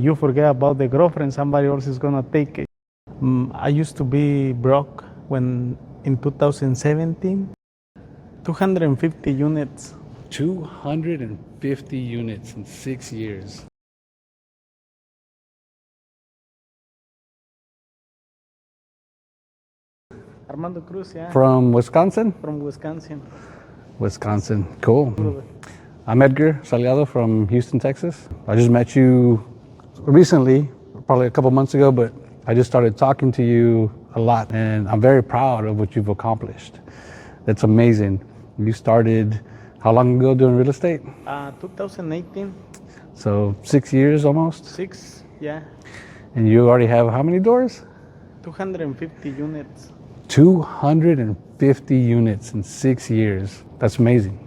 You forget about the girlfriend, somebody else is gonna take it. I used to be broke when in 2017, 250 units. 250 units in 6 years. Armando Cruz, yeah. From Wisconsin? From Wisconsin. Wisconsin, cool. I'm Edgar Salgado from Houston, Texas. I just met you recently, probably a couple months ago, but I just started talking to you a lot, and I'm very proud of what you've accomplished. That's amazing. You started how long ago doing real estate? 2018. So 6 years almost? 6, yeah. And you already have how many doors? 250 units. 250 units in 6 years. That's amazing.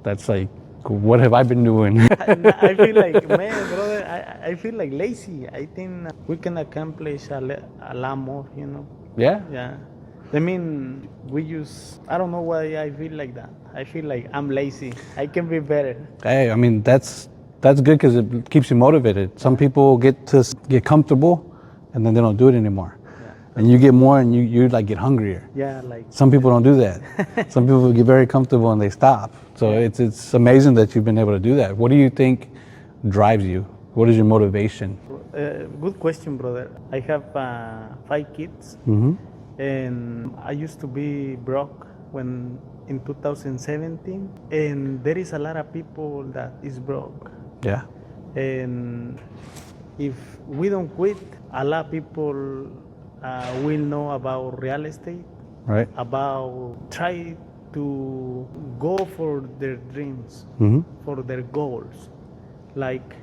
That's like, what have I been doing? I feel like, man, brother, I feel like lazy. I think we can accomplish a lot more, you know? Yeah? Yeah. I mean, I don't know why I feel like that. I feel like I'm lazy. I can be better. Hey, I mean, that's good because it keeps you motivated. Some people get comfortable and then they don't do it anymore. And you get more and you like get hungrier. Yeah, like some people don't do that. Some people get very comfortable and they stop. So it's amazing that you've been able to do that. What do you think drives you? What is your motivation? Good question, brother. I have 5 kids, and I used to be broke when in 2017, and there is a lot of people that is broke. Yeah. And if we don't quit, a lot of people will know about real estate, right? About try to go for their dreams, for their goals. Like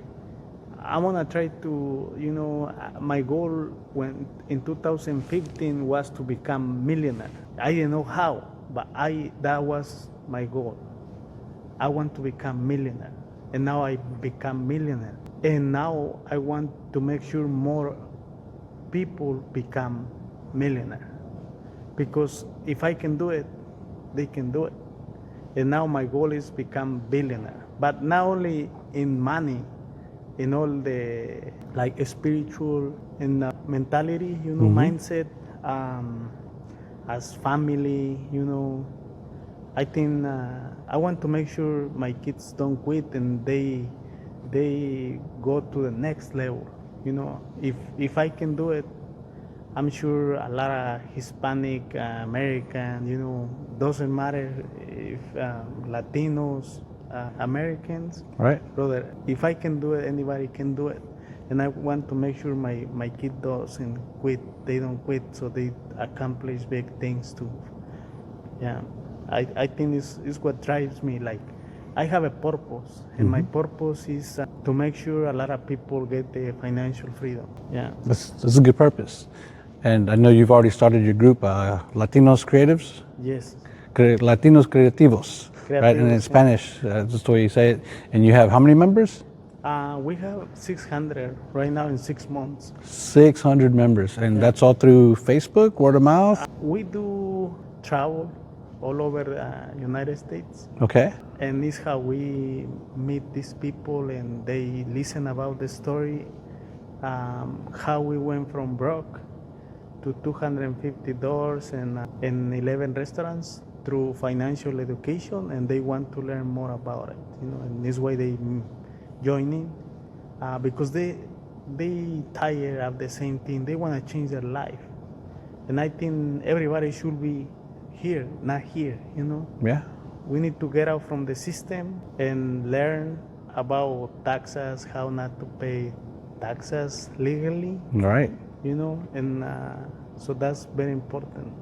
I wanna try to, my goal when in 2015 was to become millionaire. I didn't know how, but that was my goal. I want to become millionaire, and now I become millionaire. And now I want to make sure more people become millionaire, because if I can do it, they can do it. And now my goal is become billionaire, but not only in money, in all the like spiritual and mentality, mindset, as family, I think I want to make sure my kids don't quit and they go to the next level. If I can do it, I'm sure a lot of Hispanic, American, doesn't matter if Latinos, Americans, right? Brother, if I can do it, anybody can do it. And I want to make sure my kid doesn't quit. They don't quit, so they accomplish big things too. Yeah, I think it's what drives me. Like, I have a purpose, and my purpose is to make sure a lot of people get the financial freedom. Yeah, that's a good purpose. And I know you've already started your group, Latinos Creatives. Yes. Latinos Creativos, right? And in Spanish, that's the way you say it. And you have how many members? We have 600 right now in 6 months. 600 members, and that's all through Facebook, word of mouth? We do travel all over the United States. Okay. And it's how we meet these people, and they listen about the story, how we went from broke to 250 doors and 11 restaurants through financial education, and they want to learn more about it. And this way they join in because they tired of the same thing. They want to change their life, and I think everybody should be here, not here. Yeah. We need to get out from the system and learn about taxes, how not to pay taxes legally. Right. And so that's very important.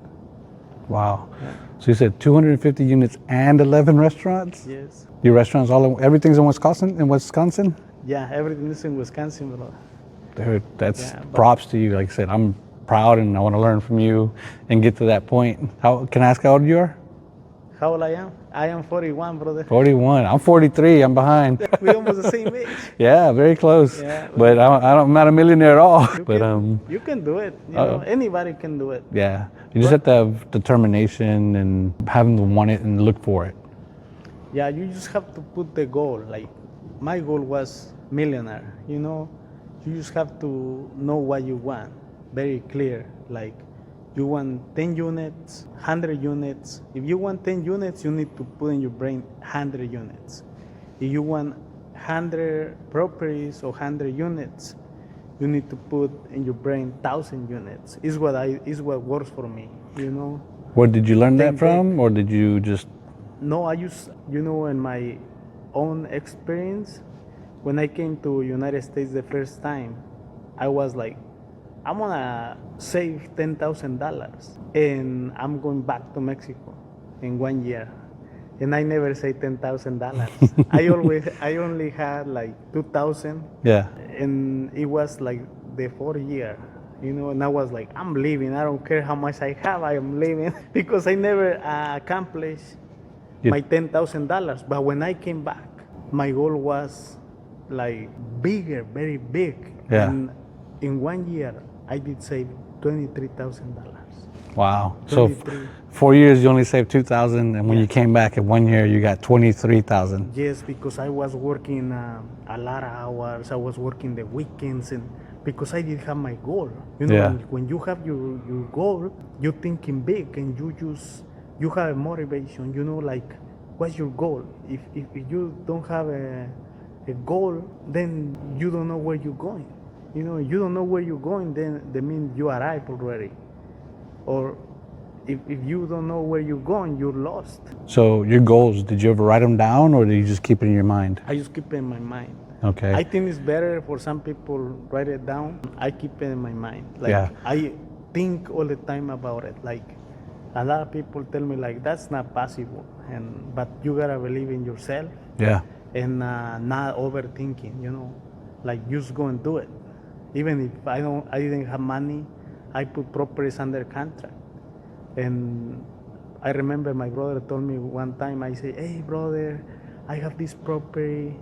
Wow. Yeah. So you said 250 units and 11 restaurants? Yes. Your restaurants, everything's in Wisconsin? Yeah, everything is in Wisconsin, bro. Dude, that's props to you. Like I said, I'm proud and I want to learn from you and get to that point. Can I ask how old you are? How old I am? I am 41, brother. 41. I'm 43. I'm behind. We almost the same age. Yeah, very close. Yeah, but I'm not a millionaire at all. You can do it. Anybody can do it. Yeah, you just have to have determination and having to want it and look for it. Yeah, you just have to put the goal. Like my goal was millionaire. You just have to know what you want, very clear. Like, you want 10 units, 100 units. If you want 10 units, you need to put in your brain 100 units. If you want 100 properties or 100 units, you need to put in your brain 1,000 units. Is what works for me, you know. Where did you learn that Think from, or did you just? No, I use, in my own experience, when I came to United States the first time, I was like, I'm gonna save $10,000 and I'm going back to Mexico in 1 year. And I never say $10,000. I only had like 2,000. Yeah. And it was like the 4th year, and I was like, I'm leaving. I don't care how much I have, I am leaving because I never accomplished my $10,000. But when I came back, my goal was like bigger, very big. Yeah. And in 1 year, I did save $23,000. Wow. So 23. 4 years you only saved 2,000, and when you came back in 1 year you got 23,000. Yes, because I was working a lot of hours. I was working the weekends, and because I did have my goal. Yeah. When you have your goal, you're thinking big, and you have a motivation. Like, what's your goal? If you don't have a goal, then you don't know where you're going. You don't know where you're going, then that means you arrived already. Or if you don't know where you're going, you're lost. So your goals, did you ever write them down, or did you just keep it in your mind? I just keep it in my mind. Okay. I think it's better for some people write it down. I keep it in my mind. Like, Yeah. I think all the time about it. Like, a lot of people tell me like, that's not possible, but you gotta believe in yourself. Yeah. And not overthinking. Like, just go and do it. Even if I didn't have money, I put properties under contract. And I remember my brother told me one time, I say, hey brother, I have this property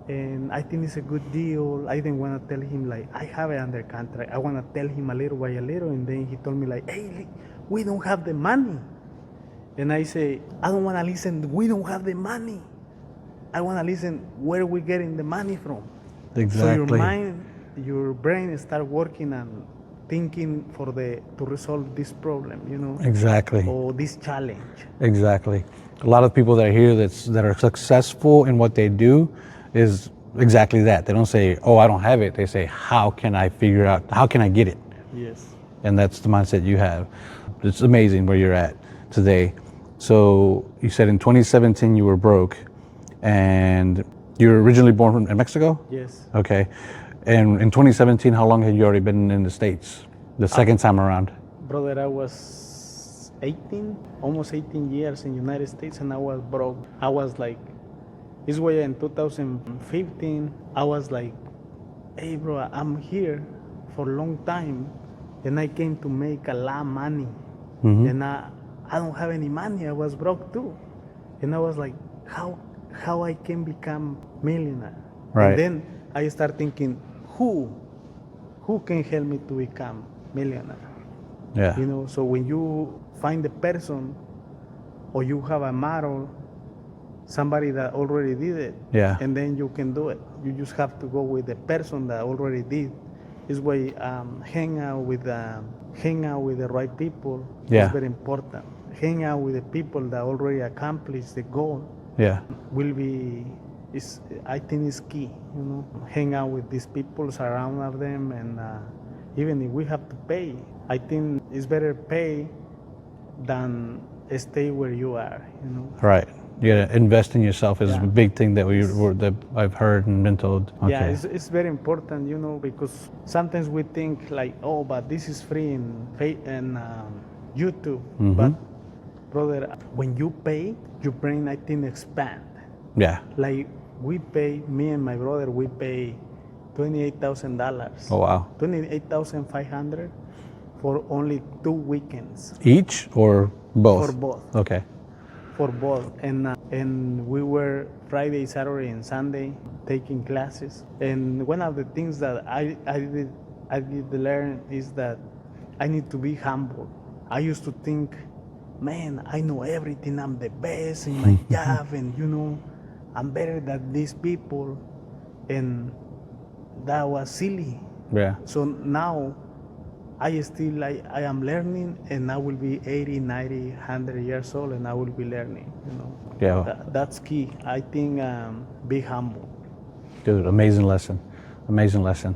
and I think it's a good deal. I didn't want to tell him like, I have it under contract. I want to tell him a little by a little. And then he told me like, hey, we don't have the money. And I say, I don't want to listen, we don't have the money. I want to listen where we getting the money from. Exactly. So your brain start working and thinking to resolve this problem, Exactly. or this challenge. Exactly. A lot of people that are here that are successful in what they do is exactly that. They don't say, oh, I don't have it. They say, how can I get it? Yes. And that's the mindset you have. It's amazing where you're at today. So you said in 2017 you were broke, and you were originally born in Mexico? Yes. Okay. And in 2017, how long had you already been in the States? The second time around? Brother, I was 18, almost 18 years in the United States, and I was broke. I was like, this way in 2015, I was like, hey bro, I'm here for a long time, and I came to make a lot of money. Mm-hmm. And I don't have any money. I was broke too. And I was like, how I can become millionaire? Right. And then I start thinking, who can help me to become millionaire? Yeah. So when you find a person or you have a model, somebody that already did it, yeah, and then you can do it. You just have to go with the person that already did. This way, hang out with the right people. Yeah. Is very important. Hang out with the people that already accomplished the goal. Yeah. I think it's key, hang out with these people, surround them, and even if we have to pay, I think it's better pay than stay where you are, Right. You gotta invest in yourself is a big thing that that I've heard and been told. Okay. Yeah, it's very important, because sometimes we think like, oh, but this is free in YouTube. Mm-hmm. But brother, when you pay, your brain, I think, expand. Yeah. Like, me and my brother, we pay $28,000. Oh wow. $28,500 for only 2 weekends. Each or both? For both. Okay. For both. And we were Friday, Saturday, and Sunday taking classes. And one of the things that I did learn is that I need to be humble. I used to think, man, I know everything. I'm the best in my job, and I'm better than these people. And that was silly. Yeah. So now I am learning, and I will be 80, 90, 100 years old, and I will be learning, Yeah. That's key. I think be humble. Dude, amazing lesson. Amazing lesson.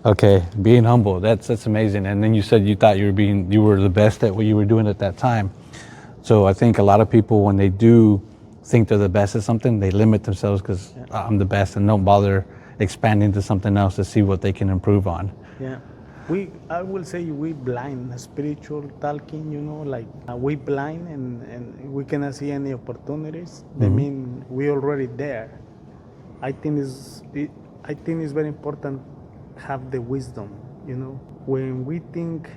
Okay, being humble, that's amazing. And then you said you thought you were the best at what you were doing at that time. So I think a lot of people, when they do think they're the best at something, they limit themselves because I'm the best, and don't bother expanding to something else to see what they can improve on. Yeah. I will say we blind, spiritual talking, we blind and we cannot see any opportunities. They mean we already there. I think it's very important have the wisdom, When we think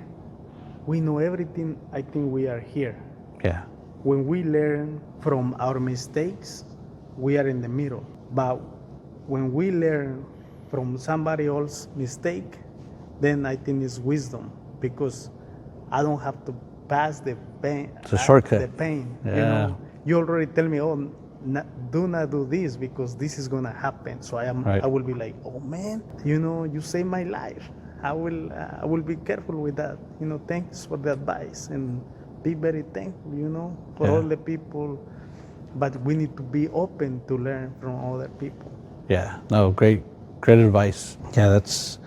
we know everything, I think we are here. Yeah. When we learn from our mistakes, we are in the middle. But when we learn from somebody else's mistake, then I think it's wisdom, because I don't have to pass the pain. It's a shortcut. The pain. Yeah. You already tell me, do not do this because this is gonna happen. So I will be like, oh man, you saved my life. I will be careful with that. Thanks for the advice, and be very thankful, for all the people. But we need to be open to learn from other people. Yeah. No, great advice. Yeah, that's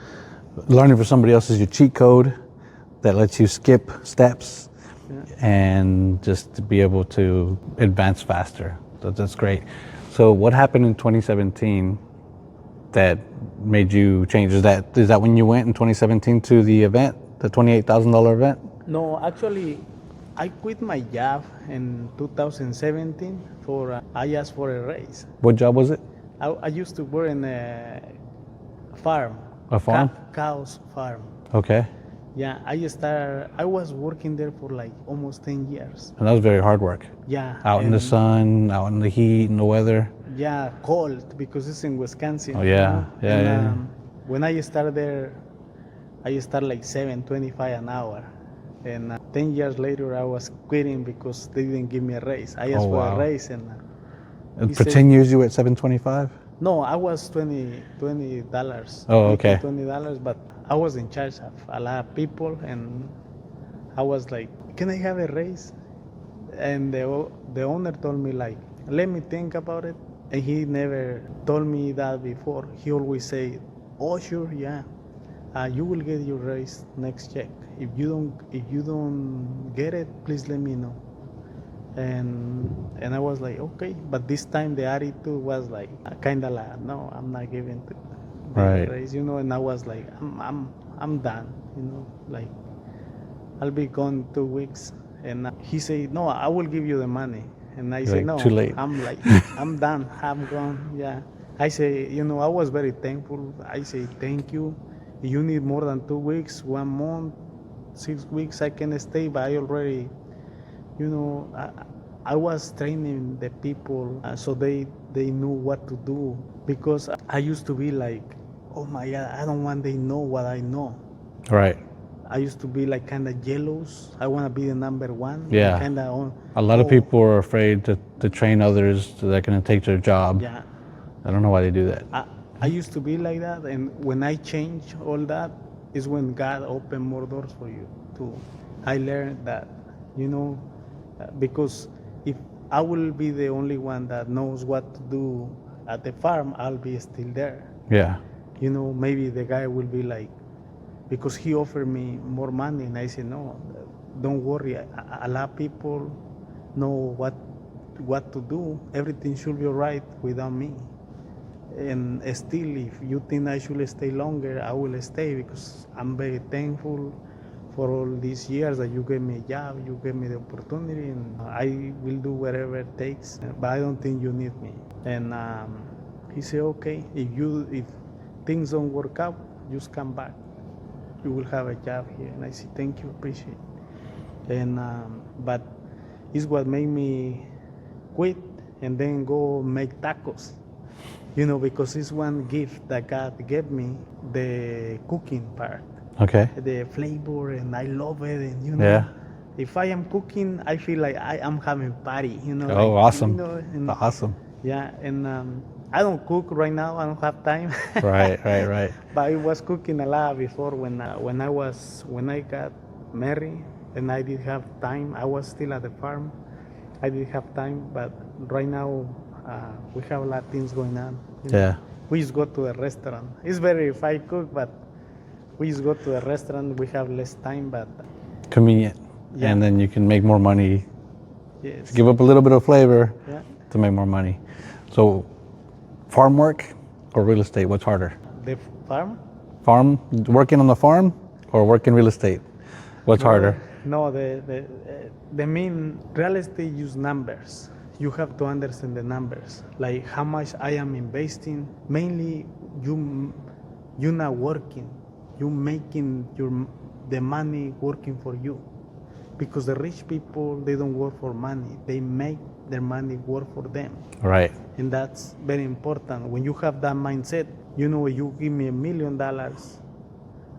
learning for somebody else is your cheat code that lets you skip steps and just to be able to advance faster. That's great. So what happened in 2017 that made you change? Is that when you went in 2017 to the event, the $28,000 event? No, actually, I quit my job in 2017 I asked for a raise. What job was it? I used to work in a farm. A farm? Cows farm. Okay. Yeah, I was working there for like almost 10 years. And that was very hard work. Yeah. Out in the sun, out in the heat and the weather. Yeah, cold, because it's in Wisconsin. Oh yeah, yeah. When I started there, I started like $7.25 an hour. And 10 years later, I was quitting because they didn't give me a raise. I asked for a raise, and for 10 years you were at $7.25? No, I was $20. Oh, okay. $20, but I was in charge of a lot of people, and I was like, "Can I have a raise?" And the owner told me like, "Let me think about it." And he never told me that before. He always say, "Oh, sure, yeah, you will get your raise next check. If you don't get it, please let me know." And I was like, okay, but this time the attitude was like kind of like, no, I'm not giving the raise, And I was like, I'm done, like I'll be gone 2 weeks. And he said, no, I will give you the money. And I said, no, too late. I'm like, I'm done, I'm gone. Yeah. I say, I was very thankful. I say, thank you. If you need more than 2 weeks, 1 month, 6 weeks, I can stay, but I already, I was training the people so they knew what to do, because I used to be like, oh my God, I don't want they know what I know. Right. I used to be like kind of jealous. I want to be the number one. Yeah. A lot of people are afraid to train others so they're going to take their job. Yeah. I don't know why they do that. I used to be like that, and when I changed all that is when God opened more doors for you too. I learned that, because if I will be the only one that knows what to do at the farm, I'll be still there. Yeah. Maybe the guy will be like, because he offered me more money, and I said, no, don't worry. A lot of people know what to do. Everything should be all right without me. And still, if you think I should stay longer, I will stay, because I'm very thankful for all these years that you gave me a job, you gave me the opportunity, and I will do whatever it takes, but I don't think you need me. And he said, okay, if things don't work out, just come back. You will have a job here. And I said, thank you, appreciate it. And but it's what made me quit and then go make tacos. Because it's one gift that God gave me, the cooking part. Okay. The flavor, and I love it. And yeah. If I am cooking, I feel like I am having party. Oh, awesome! Awesome. Yeah, and I don't cook right now. I don't have time. Right. But I was cooking a lot before when I got married and I did have time. I was still at the farm. I did have time, but right now we have a lot of things going on. Yeah. We just go to a restaurant. It's very if I cook, but we just go to a restaurant. We have less time, but Convenient. Yeah. And then you can make more money. yes. Give up a little bit of flavor Yeah. to make more money. So, farm work or real estate, what's harder? The farm? Farm, working on the farm or working real estate? What's harder? No, the main real estate use numbers. You have to understand the numbers, like how much I am investing. Mainly, you not working, you making the money working for you, because the rich people they don't work for money, they make their money work for them. Right. And that's very important. When you have that mindset, you give me $1 million,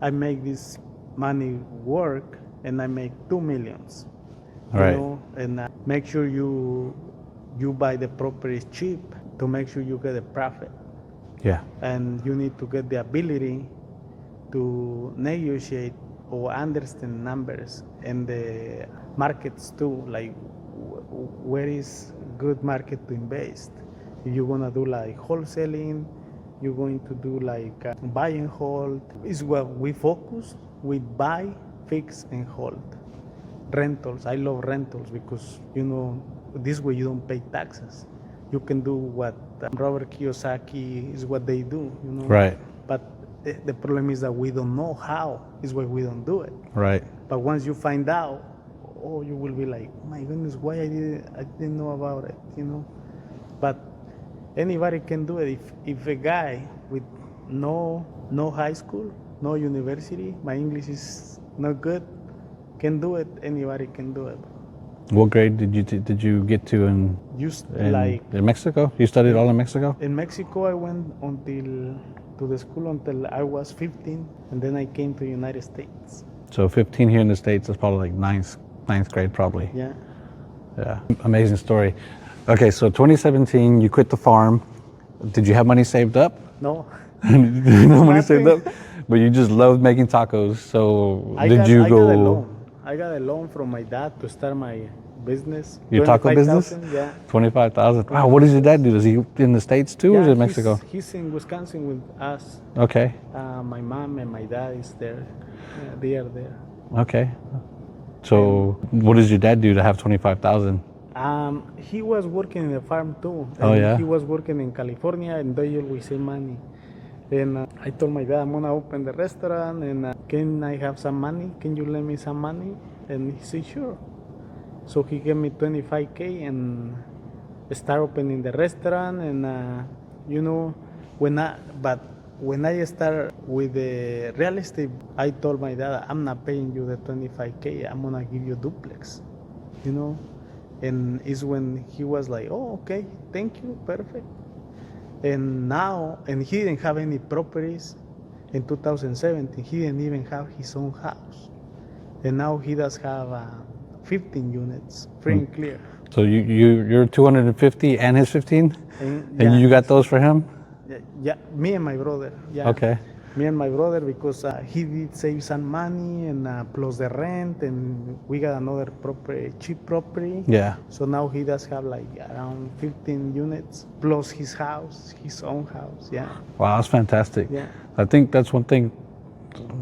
I make this money work, and I make 2 millions. Right. And make sure you buy the property cheap to make sure you get a profit. Yeah. And you need to get the ability to negotiate or understand numbers and the markets too, like where is good market to invest. If you're gonna do like wholesaling, you're going to do like buy and hold. Is what we focus. We buy, fix, and hold. Rentals. I love rentals because this way you don't pay taxes. You can do what Robert Kiyosaki is what they do. Right. But the problem is that we don't know how. Is why we don't do it. Right. But once you find out, you will be like, oh my goodness, why I didn't know about it. But anybody can do it. If a guy with no high school, no university, my English is not good, can do it. Anybody can do it. What grade did you get to in Mexico? You studied all in Mexico? In Mexico, I went to the school until I was 15, and then I came to the United States. So 15 here in the States is probably like ninth grade probably. Yeah. Yeah. Amazing story. Okay, so 2017, you quit the farm. Did you have money saved up? No. No money saved up? But you just loved making tacos. So I got a loan. I got a loan from my dad to start my business. Your taco business? Yeah. 25,000. Wow, what does your dad do? Is he in the States too, or is it Mexico? He's in Wisconsin with us. Okay. My mom and my dad is there. They are there. Okay. So what does your dad do to have 25,000? He was working in the farm too. Oh, yeah? He was working in California, and they always save money. And I told my dad, I'm gonna open the restaurant, and can I have some money? Can you lend me some money? And he said, sure. So he gave me $25K and start opening the restaurant. And when I start with the real estate, I told my dad, I'm not paying you the $25K. I'm gonna give you a duplex. And it's when he was like, oh, okay, thank you, perfect. And he didn't have any properties in 2017. He didn't even have his own house. And now he does have 15 units, free and clear. So you're 250 and his 15? And you got those for him? Yeah, me and my brother. Yeah. Okay. Me and my brother, because he did save some money and plus the rent, and we got another cheap property. Yeah. So now he does have like around 15 units plus his house, his own house. Yeah. Wow, that's fantastic. Yeah. I think that's one thing.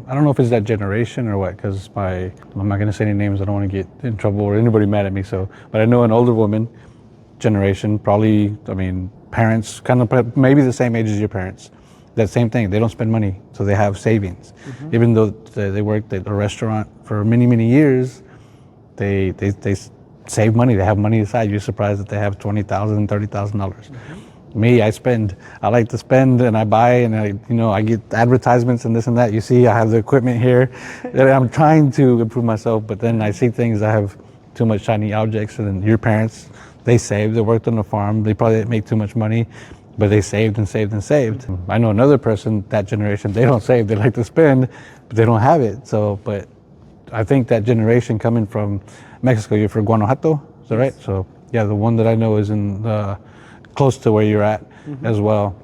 I don't know if it's that generation or what, because I'm not going to say any names. I don't want to get in trouble or anybody mad at me. But I know an older woman generation, probably, parents, kind of maybe the same age as your parents. That same thing. They don't spend money, so they have savings. Mm-hmm. Even though they worked at a restaurant for many, many years, they save money. They have money aside. You're surprised that they have $20,000, $30,000. Mm-hmm. Me, I like to spend, and I buy, and I get advertisements and this and that. You see, I have the equipment here. I'm trying to improve myself, but then I see things that have too much shiny objects. And then your parents, they saved. They worked on the farm. They probably didn't make too much money, but they saved and saved and saved. I know another person, that generation, they don't save. They like to spend, but they don't have it. So, but I think that generation coming from Mexico, you're from Guanajuato, is that right? So, yeah, the one that I know is in close to where you're at. as well,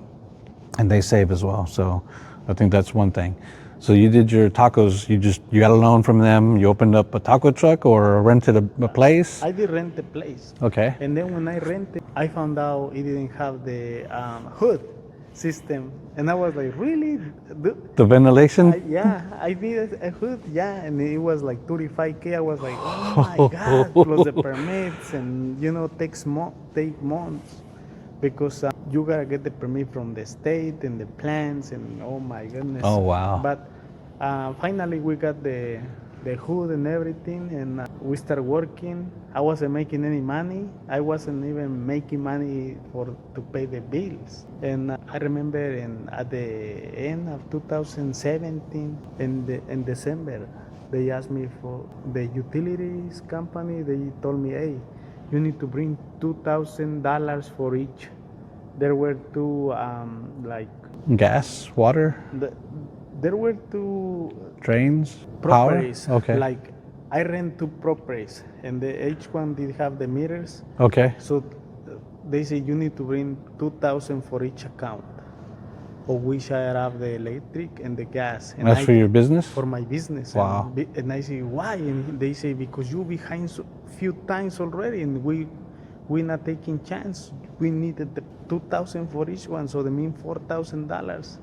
and they save as well. So I think that's one thing. So you did your tacos, you got a loan from them, you opened up a taco truck or rented a place? I did rent the place. Okay. And then when I rented, I found out it didn't have the hood system. And I was like, really? The ventilation? I did a hood, and it was like 35K. I was like, oh my God, plus the permits, and take months because you gotta get the permit from the state and the plans, and oh my goodness. Oh wow. But finally we got the hood and everything, and we started working. I wasn't making any money. I wasn't even making money to pay the bills. And I remember at the end of 2017, in December, they asked me for the utilities company. They told me, hey, you need to bring $2,000 for each. There were two gas, water, there were two drains, properties. power. Okay. Like I rent two properties, and each one did have the meters. Okay. So they say you need to bring 2,000 for each account, of which I have the electric and the gas. And that's for your business? For my business. Wow. And I say, why? And they say, because you behind few times already, and we're not taking chance. We needed the 2,000 for each one, so they mean $4,000.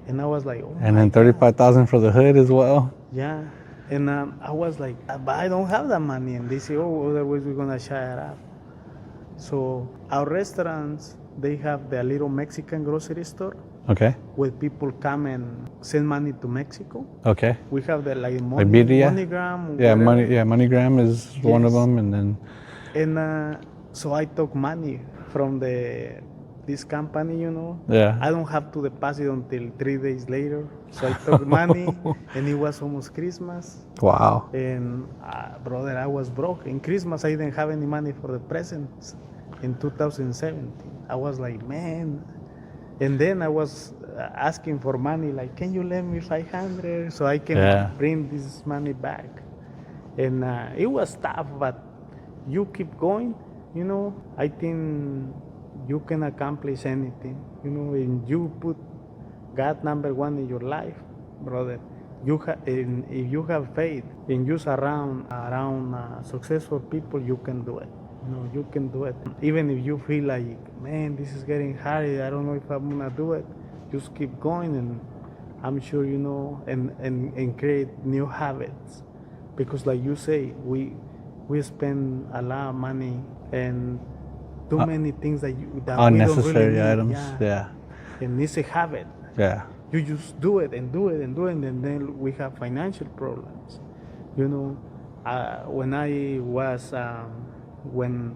And I was like, oh. And then 35,000 for the hood as well. Yeah. And I was like, but I don't have that money. And they say, oh, otherwise we're gonna share it up. So our restaurants, they have the little Mexican grocery store. Okay. Where people come and send money to Mexico. Okay. We have the MoneyGram. Yeah, MoneyGram is one of them, and then. And so I took money from this company, Yeah. I don't have to deposit until 3 days later. So I took money, and it was almost Christmas. Wow. And brother, I was broke. In Christmas, I didn't have any money for the presents. In 2017, I was like, man. And then I was asking for money, like, can you lend me 500 so I can bring this money back? And it was tough, but you keep going. I think you can accomplish anything, and you put God number one in your life, brother. And if you have faith and you surround successful people, you can do it. You can do it. Even if you feel like, man, this is getting hard, I don't know if I'm gonna do it, just keep going, and I'm sure and create new habits. Because like you say, we spend a lot of money and too many things that unnecessary we don't really need. items. Yeah. And it's a habit. Yeah. You just do it and do it and do it, and then we have financial problems. When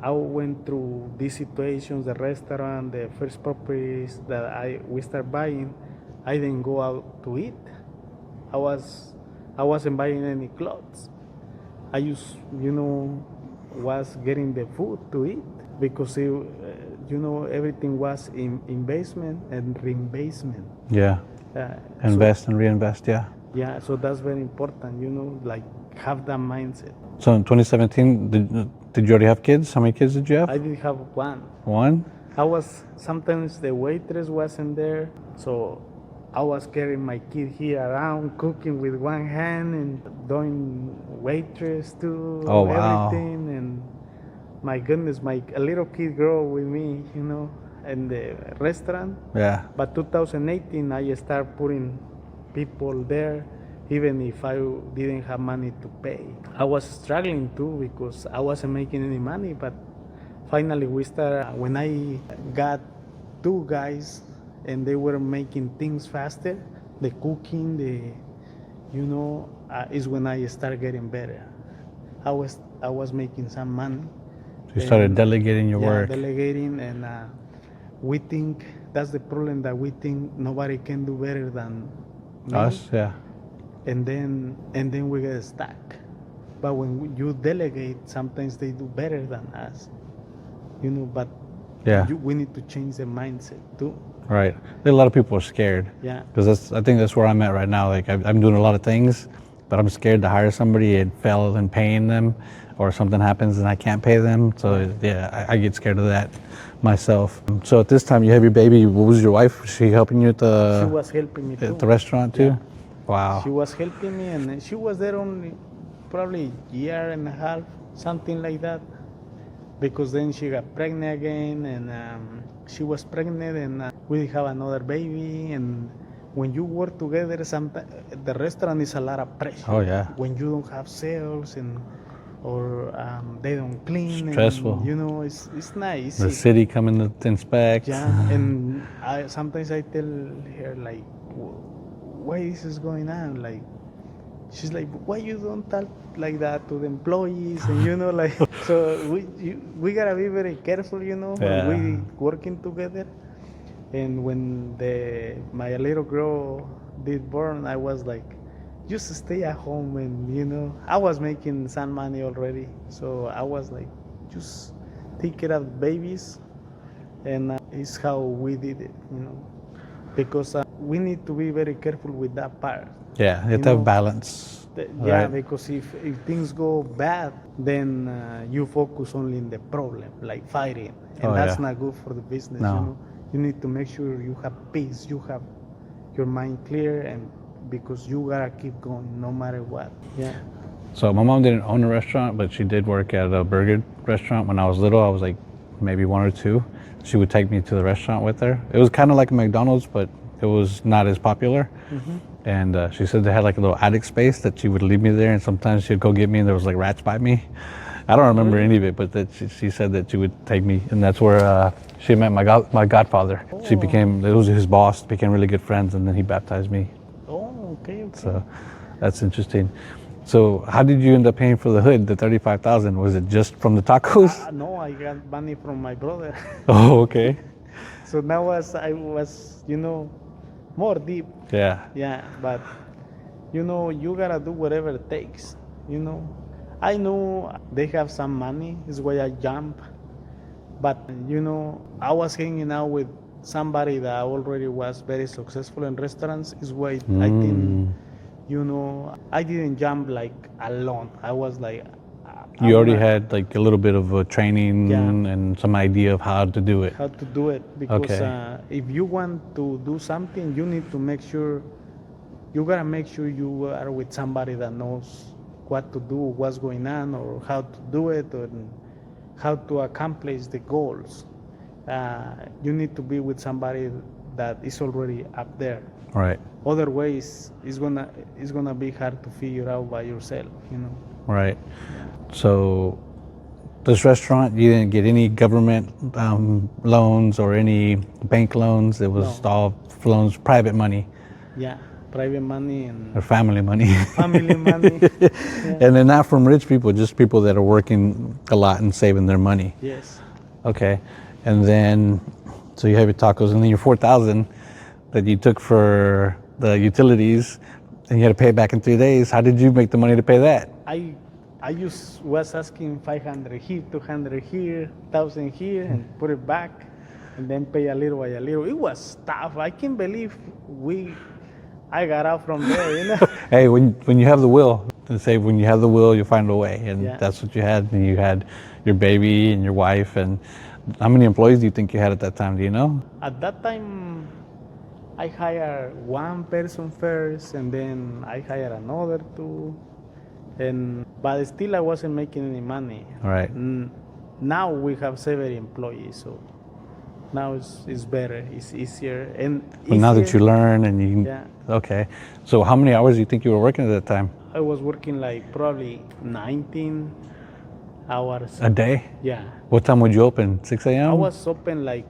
I went through these situations, the restaurant, the first properties that we start buying, I didn't go out to eat. I wasn't buying any clothes. I just, was getting the food to eat because everything was in investment and reinvestment. Yeah. Invest and reinvest. Yeah. Yeah. So that's very important. Like have that mindset. So in 2017, did you already have kids? How many kids did you have? I did have one. One? Sometimes the waitress wasn't there, so I was carrying my kid here around, cooking with one hand and doing waitress too. Oh, wow. Everything. And my goodness, a little kid grew with me, in the restaurant. Yeah. But 2018, I started putting people there, even if I didn't have money to pay. I was struggling too because I wasn't making any money, but finally we started, when I got two guys and they were making things faster, the cooking, is when I started getting better. I was making some money. So you started delegating your work. Delegating, and we think that's the problem, that we think nobody can do better than me. Us, yeah. And then we get stuck. But when you delegate, sometimes they do better than us. But we need to change the mindset too. Right. A lot of people are scared. Yeah. Because I think that's where I'm at right now. Like I'm doing a lot of things, but I'm scared to hire somebody and fail in paying them, or something happens and I can't pay them. So yeah, I get scared of that myself. So at this time you have your baby. What was your wife? Was she helping you at She was helping me too. the restaurant too? Yeah. Wow. She was helping me, and she was there only probably a year and a half, something like that. Because then she got pregnant again, and she was pregnant, and we have another baby. And when you work together, sometimes the restaurant is a lot of pressure. Oh yeah. When you don't have sales or they don't clean. Stressful. And, you know, it's not easy. The city coming to inspect. Yeah, and sometimes I tell her like, why is this going on? Like, she's like, why you don't talk like that to the employees? And you know, like, so we gotta be very careful, you know, Yeah. when we working together. And when my little girl did born, I was like, just stay at home, and you know, I was making some money already, so I was like, just take care of the babies, and it's how we did it, you know, because we need to be very careful with that part. Yeah, you have to have balance. Yeah, right? because if things go bad, then you focus only in the problem, like fighting, and that's not good for the business. No. You know, you need to make sure you have peace, you have your mind clear, and because you gotta keep going no matter what. Yeah. So my mom didn't own a restaurant, but she did work at a burger restaurant when I was little. I was like maybe 1 or 2. She would take me to the restaurant with her. It was kind of like a McDonald's, but it was not as popular. Mm-hmm. And she said they had like a little attic space that she would leave me there, and sometimes she'd go get me and there was like rats by me. I don't remember any of it, but that she said that she would take me, and that's where she met my godfather. She became, it was his boss, became really good friends, and then he baptized me. Oh, okay. So that's interesting. So how did you end up paying for the hood, the $35,000? Was it just from the tacos? No, I got money from my brother. Oh, okay. So now I was, you know, more deep. Yeah. Yeah, but you know, you gotta do whatever it takes. You know, I know they have some money, is why I jump. But you know, I was hanging out with somebody that already was very successful in restaurants, is why I think, you know, I didn't jump like alone. I was like, You already had like a little bit of a training and some idea of how to do it. how to do it, because if you want to do something, you need to make sure, you gotta make sure you are with somebody that knows what to do, what's going on, or how to do it, or how to accomplish the goals. You need to be with somebody that is already up there. Right. Otherwise, it's gonna be hard to figure out by yourself, you know. Right. So this restaurant, you didn't get any government loans or any bank loans. It was all loans, private money. Yeah, private money and Or family money. family money. Yeah. And they're not from rich people, just people that are working a lot and saving their money. Yes. Okay. And then, so you have your tacos, and then your $4,000 that you took for the utilities, and you had to pay it back in 3 days. How did you make the money to pay that? I was asking 500 here, 200 here, 1,000 here, and put it back, and then pay a little by a little. It was tough. I can't believe I got out from there, you know. Hey, when you have the will, they say when you have the will, you'll find a way, and that's what you had. And you had your baby and your wife. And how many employees do you think you had at that time? Do you know? At that time, I hired one person first, and then I hired another 2, but still I wasn't making any money. All right. Now we have 7 employees, so now it's better, it's easier, and Well, now that you learn and you can, Yeah. okay. So how many hours do you think you were working at that time? I was working like probably 19 hours A day? Yeah, What time would you open? 6 a.m.? I was open like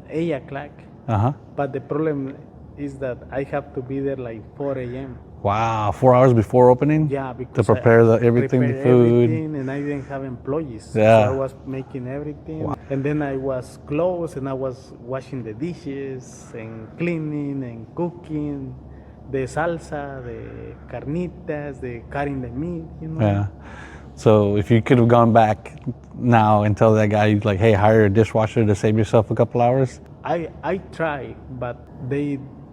8 o'clock, Uh-huh. but the problem is that I have to be there like 4 a.m. Wow, 4 hours before opening? Yeah, To because prepare I everything, prepare the food. everything, and I didn't have employees. Yeah. So I was making everything. Wow. And then I was close, and I was washing the dishes and cleaning and cooking the salsa, the carnitas, the cutting the meat, you know. Yeah. So if you could have gone back now and tell that guy, like, hey, hire a dishwasher to save yourself a couple hours? I try, but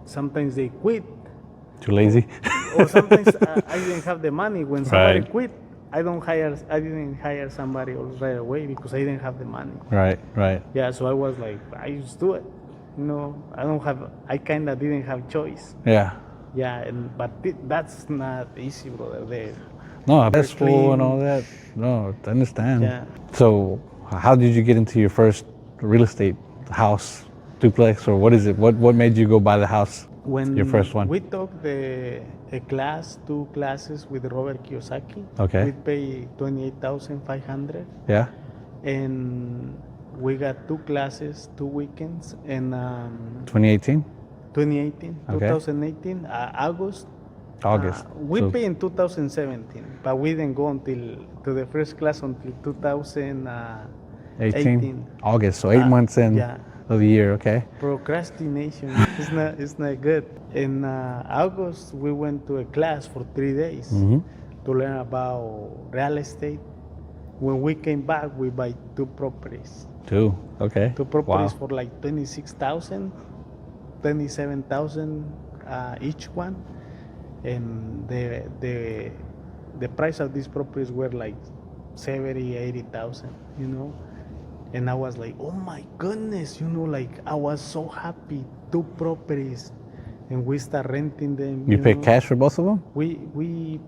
sometimes they quit, Too lazy? or sometimes I didn't have the money. When somebody Right. quit, I didn't hire somebody else right away because I didn't have the money. Right, right. Yeah, so I was like, I just do it. You know, I kind of didn't have choice. Yeah. Yeah, but that's not easy, brother. No, that's full and clean. all that. No, I understand. Yeah. So, how did you get into your first real estate house, duplex, or what is it? What made you go buy the house? When Your first one. we took two classes with Robert Kiyosaki, Okay. we pay 28,500, Yeah. and we got two classes, 2 weekends, in 2018, 2018, Okay. 2018, August. August. We So- pay in 2017, but we didn't go to the first class until 2018. August. So 8 months in yeah. of the year. Okay. Procrastination it's not good. In August, we went to a class for 3 days to learn about real estate. When we came back, we buy two properties. Two. Okay. Two properties Wow. for like 26,000, 27,000 each one, and the price of these properties were like 70, 80,000. You know. And I was like, oh my goodness, you know, like I was so happy, two properties, and we start renting them. You paid know. cash for both of them? We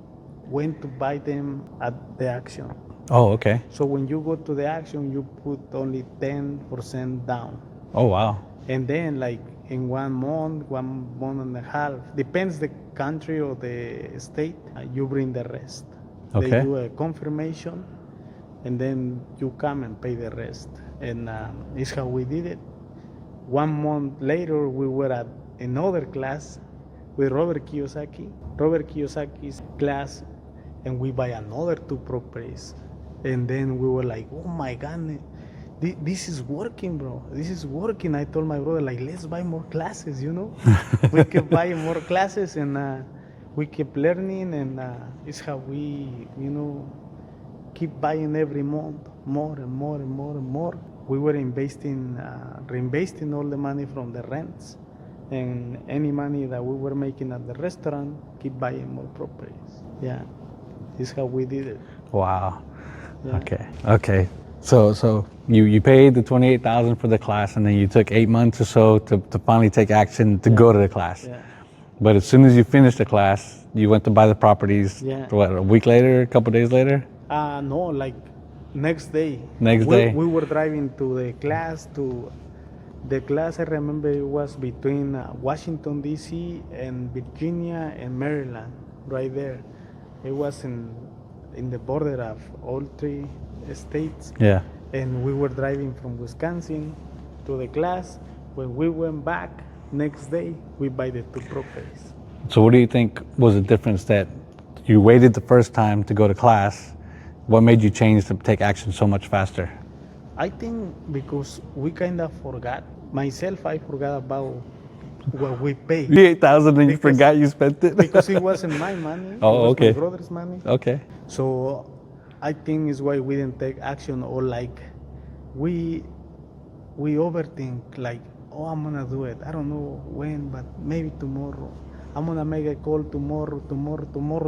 went to buy them at the auction. Oh, okay. So when you go to the auction, you put only 10% down, Oh, wow. and then like in 1 month and a half, depends the country or the state, you bring the rest. Okay. They do a confirmation, and then you come and pay the rest. And it's how we did it. 1 month later, we were at another class with Robert Kiyosaki's class, and we buy another two properties. And then we were like, oh my God, this is working, bro. This is working. I told my brother, like, let's buy more classes, you know? We kept buying more classes, and we kept learning, and it's how we, you know, keep buying every month more and more and more and more. We were reinvesting all the money from the rents, and any money that we were making at the restaurant, keep buying more properties. Yeah, this is how we did it. Wow. Yeah. Okay. So you paid the 28,000 for the class, and then you took 8 months or so to finally take action to go to the class. Yeah. But as soon as you finished the class, you went to buy the properties. Yeah. What, a week later, a couple days later? No, like next day. Next day. We were driving to the class. I remember it was between Washington D.C. and Virginia and Maryland, right there. It was in the border of all three states. Yeah. And we were driving from Wisconsin to the class. When we went back next day, we buy the two properties. So what do you think was the difference that you waited the first time to go to class? What made you change to take action so much faster? I think because we kind of forgot. Myself, I forgot about what we paid. The 8,000 and you Because- forgot you spent it? Because it wasn't my money. Oh, it was okay. my brother's money. Okay. So I think is why we didn't take action, or like we overthink, like, oh, I'm gonna do it. I don't know when, but maybe tomorrow. I'm gonna make a call tomorrow,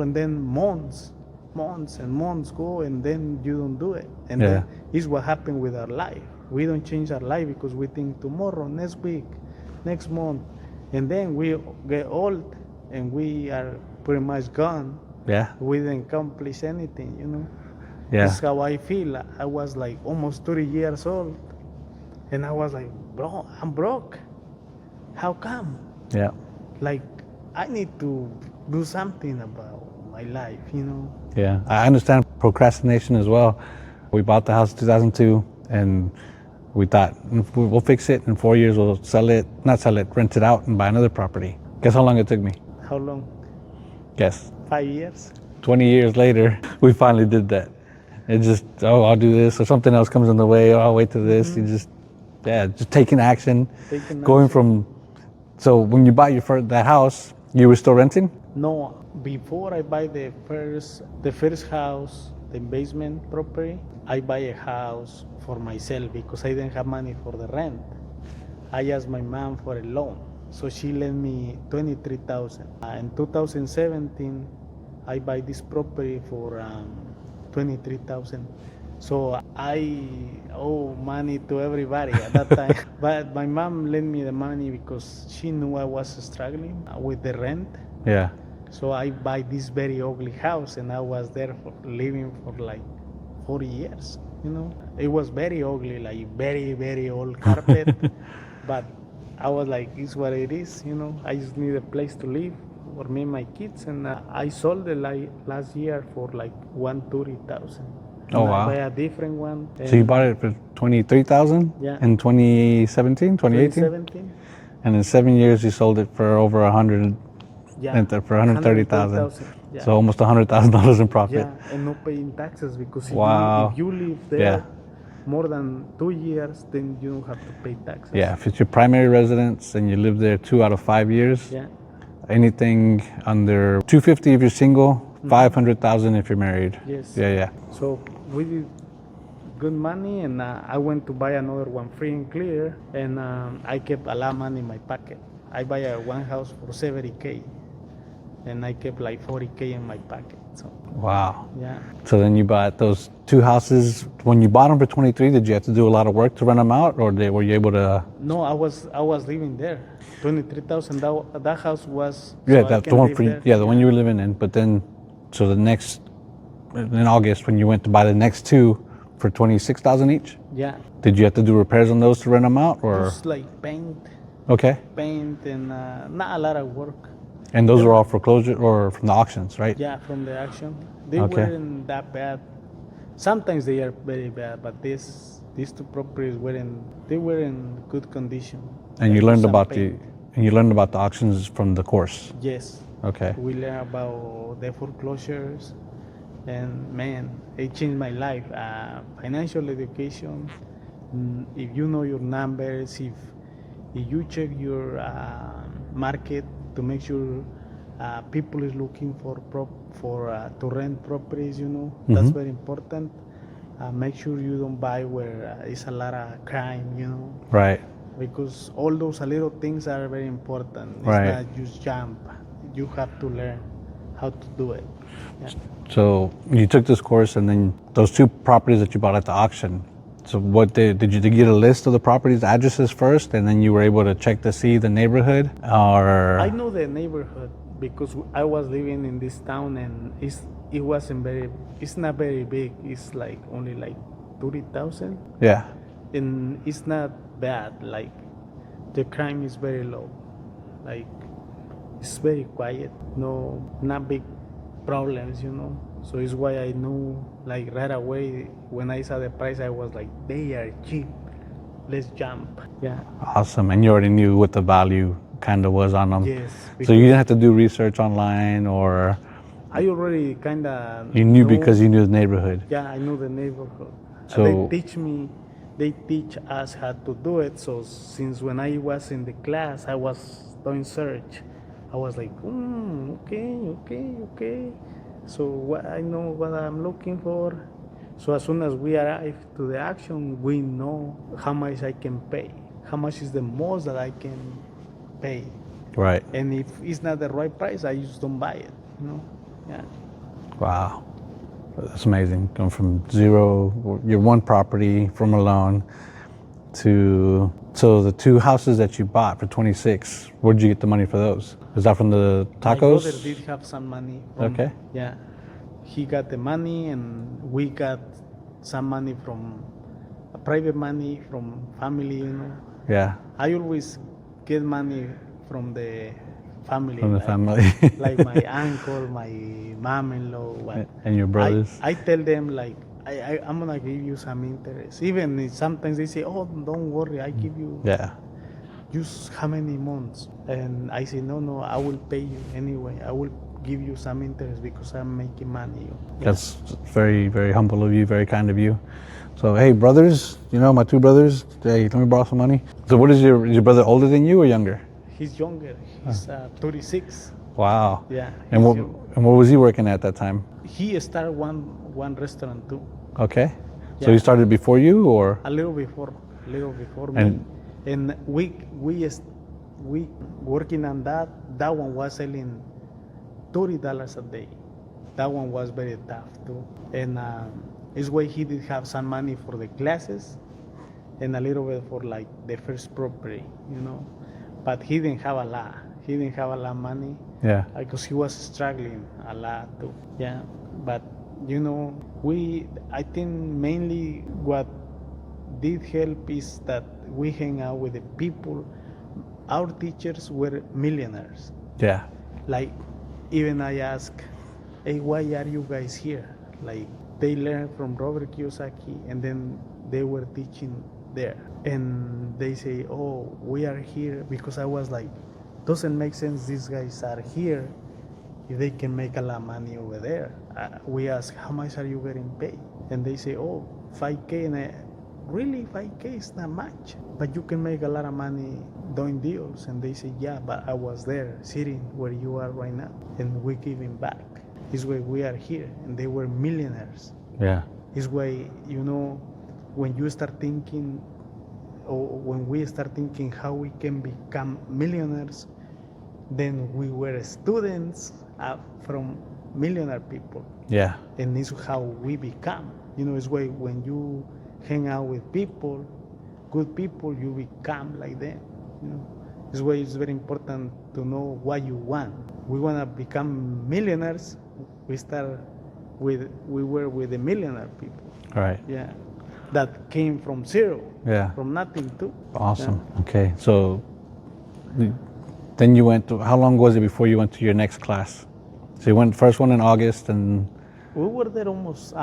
and then months and months go, and then you don't do it. And Yeah. then it's what happened with our life. We don't change our life because we think tomorrow, next week, next month, and then we get old and we are pretty much gone. Yeah. We didn't accomplish anything, you know. Yeah. That's how I feel. I was like almost 30 years old, and I was like, bro, I'm broke. How come? Yeah. Like, I need to do something about my life, you know. Yeah. I understand procrastination as well. We bought the house in 2002 and we thought we'll fix it in 4 years. We'll rent it out and buy another property. Guess how long it took me? How long? Guess. 5 years? 20 years later, we finally did that. It just, I'll do this, or something else comes in the way, I'll wait till this. You just taking action. Going from, so when you buy that house, you were still renting? No, before I buy the first house, the basement property, I buy a house for myself because I didn't have money for the rent. I asked my mom for a loan. So she lent me 23,000. In 2017, I buy this property for 23,000. So I owe money to everybody at that time. But my mom lent me the money because she knew I was struggling with the rent. Yeah. So I buy this very ugly house, and I was there living for like 40 years. It was very ugly, like very, very old carpet. But I was like, it's what it is. I just need a place to live for me and my kids. And I sold it like last year for like 130,000. Oh, I wow. buy a different one. So you bought it for 23,000 Yeah. in 2017, 2018? 2017. And in 7 years, you sold it for over 100, Yeah. for 130,000. Yeah. So almost $100,000 in profit. Yeah, and not paying taxes, because Wow. if you live there Yeah. more than 2 years, then you don't have to pay taxes. Yeah, if it's your primary residence and you live there 2 out of 5 years, Yeah. anything under 250 if you're single, 500,000 if you're married. Yes. Yeah. So we did good money, and I went to buy another one free and clear, and I kept a lot of money in my pocket. I buy one house for 70K, and I kept like 40K in my pocket. So Wow. yeah. So then you bought those 2 houses. When you bought them for 23, did you have to do a lot of work to rent them out, or were you able to? No, I was living there. 23,000. That house was. Yeah, so I that's can the one live for there. the one you were living in. But then, so the next in August when you went to buy the next 2 for 26,000 each, Yeah. did you have to do repairs on those to rent them out, or? Just like paint, Okay. and not a lot of work. And those are all foreclosure or from the auctions, right? Yeah, from the auction. They Okay. weren't that bad. Sometimes they are very bad, but these 2 properties were in good condition. And you Like learned some about paint. the auctions from the course. Yes. Okay. We learned about the foreclosures, and man, it changed my life. Financial education. If you know your numbers, if you check your market to make sure people is looking for to rent properties, that's very important. Make sure you don't buy where it's a lot of crime, Right. because all those little things are very important. It's Right. not just jump. You have to learn how to do it. Yeah. So you took this course, and then those 2 properties that you bought at the auction. So what did you get a list of the properties, addresses first, and then you were able to check to see the neighborhood, or? I know the neighborhood because I was living in this town, and it's not very big. It's like only like 30,000, Yeah. and it's not bad. Like the crime is very low. Like it's very quiet. No, not big problems. So it's why I knew like right away when I saw the price, I was like, they are cheap. Let's jump. Yeah. Awesome. And you already knew what the value kind of was on them. Yes. So you didn't have to do research online, or I already kind of. you knew because you knew the neighborhood. Yeah, I know the neighborhood. So- They teach us how to do it. So since when I was in the class, I was doing search. I was like, okay. So I know what I'm looking for. So as soon as we arrive to the action, we know how much I can pay. How much is the most that I can pay. Right. And if it's not the right price, I just don't buy it. Yeah. Wow. That's amazing. Going from zero, your 1 property from a loan, to so the 2 houses that you bought for 26. Where did you get the money for those? Is that from the My brother tacos? did have some money. From, Okay. Yeah. He got the money, and we got some money from private money from family. Yeah, I always get money from the family. from the like, family. like my uncle, my mom-in-law. And your brothers. I tell them like I'm gonna give you some interest. Even if sometimes they say, "Oh, don't worry, I give you Yeah. just how many months?" And I say, "No, I will pay you anyway. I will give you some interest because I'm making money." Yeah. That's very, very humble of you, very kind of you. So, hey, brothers, my 2 brothers, hey, let me borrow some money. So what is your brother older than you or younger? He's younger. He's 36. Wow. Yeah. And he's what was he working at that time? He started one restaurant too. Okay. So Yeah. he started before you, or? A little before me. And- And we week working on that. That one was selling $30 a day. That one was very tough too. And this way he did have some money for the classes and a little bit for like the first property, But he didn't have a lot. He didn't have a lot of money. Yeah. Because he was struggling a lot too. Yeah. But I think mainly what did help is that we hang out with the people. Our teachers were millionaires. Yeah. Like, even I ask, hey, why are you guys here? Like, they learned from Robert Kiyosaki and then they were teaching there. And they say, oh, we are here because I was like, doesn't make sense these guys are here if they can make a lot of money over there. We ask, how much are you getting paid? And they say, oh, 5K. And really, 5K is not much, but you can make a lot of money doing deals. And they say, yeah, but I was there sitting where you are right now, and we're giving back. This way we are here, and they were millionaires. Yeah. This way, when you start thinking, or when we start thinking how we can become millionaires, then we were students from millionaire people. Yeah. And this is how we become. It's why when you hang out with people, good people, you become like them. This way it's very important to know what you want. We want to become millionaires. We were with the millionaire people. All right. Yeah. That came from zero. Yeah. From nothing too. Awesome. Yeah. Okay. So then you went to, how long was it before you went to your next class? So you went first one in August, and we were there almost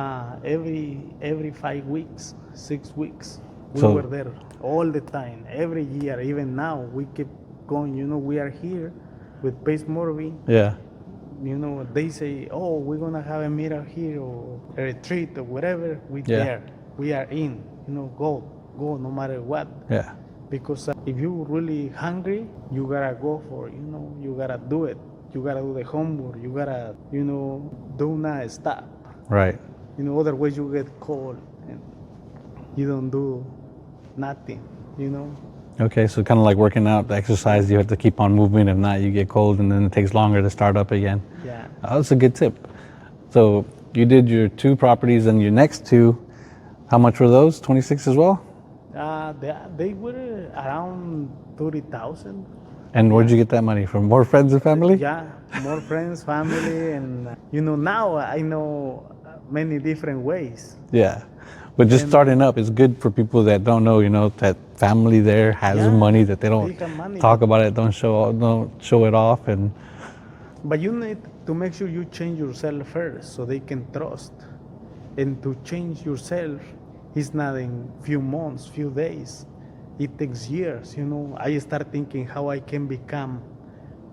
every 5 weeks, 6 weeks. We So- were there all the time, every year. Even now, we keep going. We are here with Pace Morby. yeah. They say, oh, we're gonna have a meetup here or a retreat or whatever. We Yeah. there. We are in. Go no matter what. Yeah. Because if you're really hungry, you gotta go for it. You gotta do it. You gotta do the homework. You gotta, do not stop. Right. Otherwise you get cold and you don't do nothing. Okay. So kind of like working out, the exercise, you have to keep on moving. If not, you get cold, and then it takes longer to start up again. Yeah. That's a good tip. So you did your 2 properties, and your next 2, how much were those? 26 as well? They were around 30,000. And where'd you get that money from? More friends and family? Yeah, more friends, family, and now I know many different ways. Yeah. But just starting up is good for people that don't know, that family there has Yeah, money, that they don't they have money. talk about it, don't show it off. And But you need to make sure you change yourself first so they can trust. And to change yourself is not in few months, few days. It takes years. I start thinking how I can become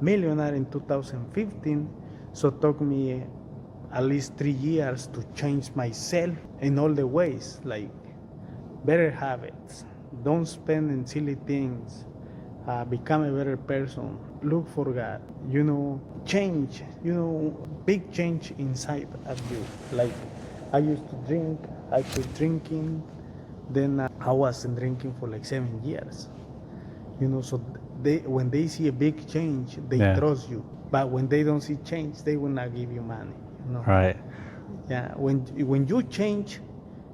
millionaire in 2015. So it took me at least 3 years to change myself in all the ways, like better habits, don't spend in silly things, become a better person, look for God, change, big change inside of you. Like, I used to drink, I quit drinking, then I wasn't drinking for like 7 years. So when they see a big change, they Yeah. trust you. But when they don't see change, they will not give you money. right. Yeah. When you change,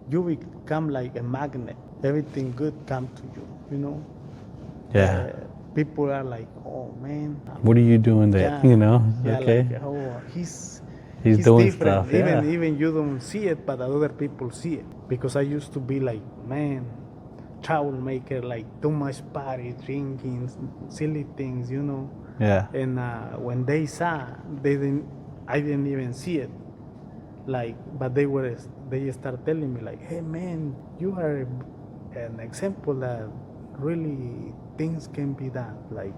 you become like a magnet. Everything good comes to you. Yeah. People are like, oh man. What are you doing there? Yeah, Okay. like, oh, he's doing different. stuff. Yeah. Even you don't see it, but other people see it. Because I used to be like, man, troublemaker, like too much party, drinking, silly things, Yeah. And when they saw, I didn't even see it. Like, but they start telling me like, hey man, you are an example that really things can be done. Like,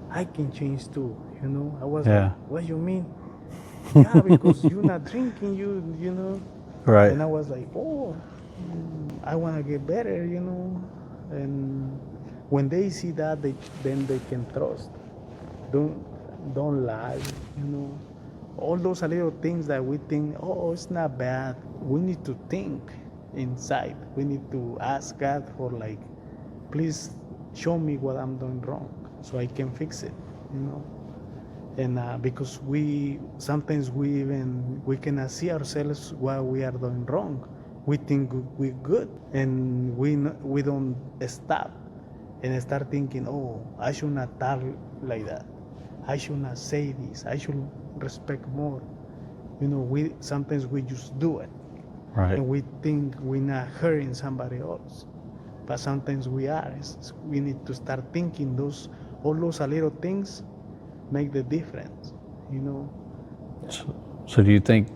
I can change too. I was Yeah. like, what you mean? Yeah, because you're not drinking, you know. Right. And I was like, oh, I want to get better, And when they see that, then they can trust. Don't lie, All those little things that we think, oh, it's not bad. We need to think inside. We need to ask God for like, please show me what I'm doing wrong. so I can fix it, you know. And because we sometimes we cannot see ourselves what we are doing wrong. We think we're good, and we don't stop and start thinking, oh, I should not talk like that. I should not say this. I should respect more. You know, we sometimes we just do it, Right. and we think we're not hurting somebody else, but sometimes we are. We need to start thinking all those little things make the difference, you know. So do you think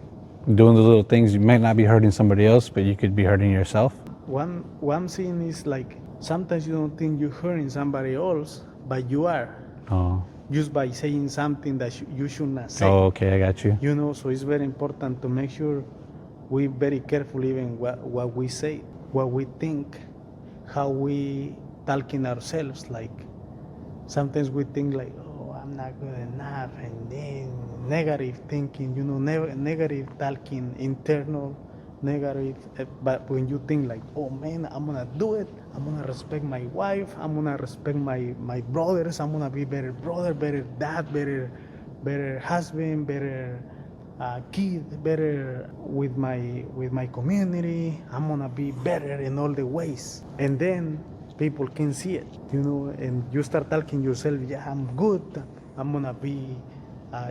doing those little things, you might not be hurting somebody else, but you could be hurting yourself? One thing is like sometimes you don't think you're hurting somebody else, but you are, Oh. just by saying something that you should not say. Oh, okay, I got you. You know, so it's very important to make sure we're very careful even what we say, what we think, how we talking ourselves. Like sometimes we think like, oh, I'm not good enough, and then negative thinking, you know, negative talking, internal negative. But when you think like, oh man, I'm gonna do it, I'm gonna respect my wife, I'm gonna respect my brothers, I'm gonna be better brother, better dad, better husband, better kid, better with my community, I'm gonna be better in all the ways. And then people can see it, you know, and you start talking yourself, yeah, I'm good, I'm gonna be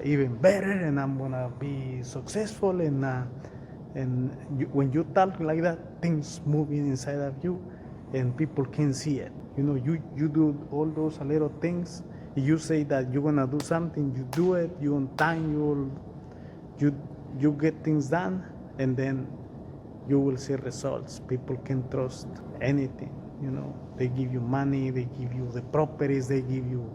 even better, and I'm gonna be successful. When you talk like that, things moving inside of you, and people can see it. You know, you do all those little things. You say that you're gonna do something, you do it, you on time, you get things done, and then you will see results. People can trust anything, you know. They give you money, they give you the properties, they give you,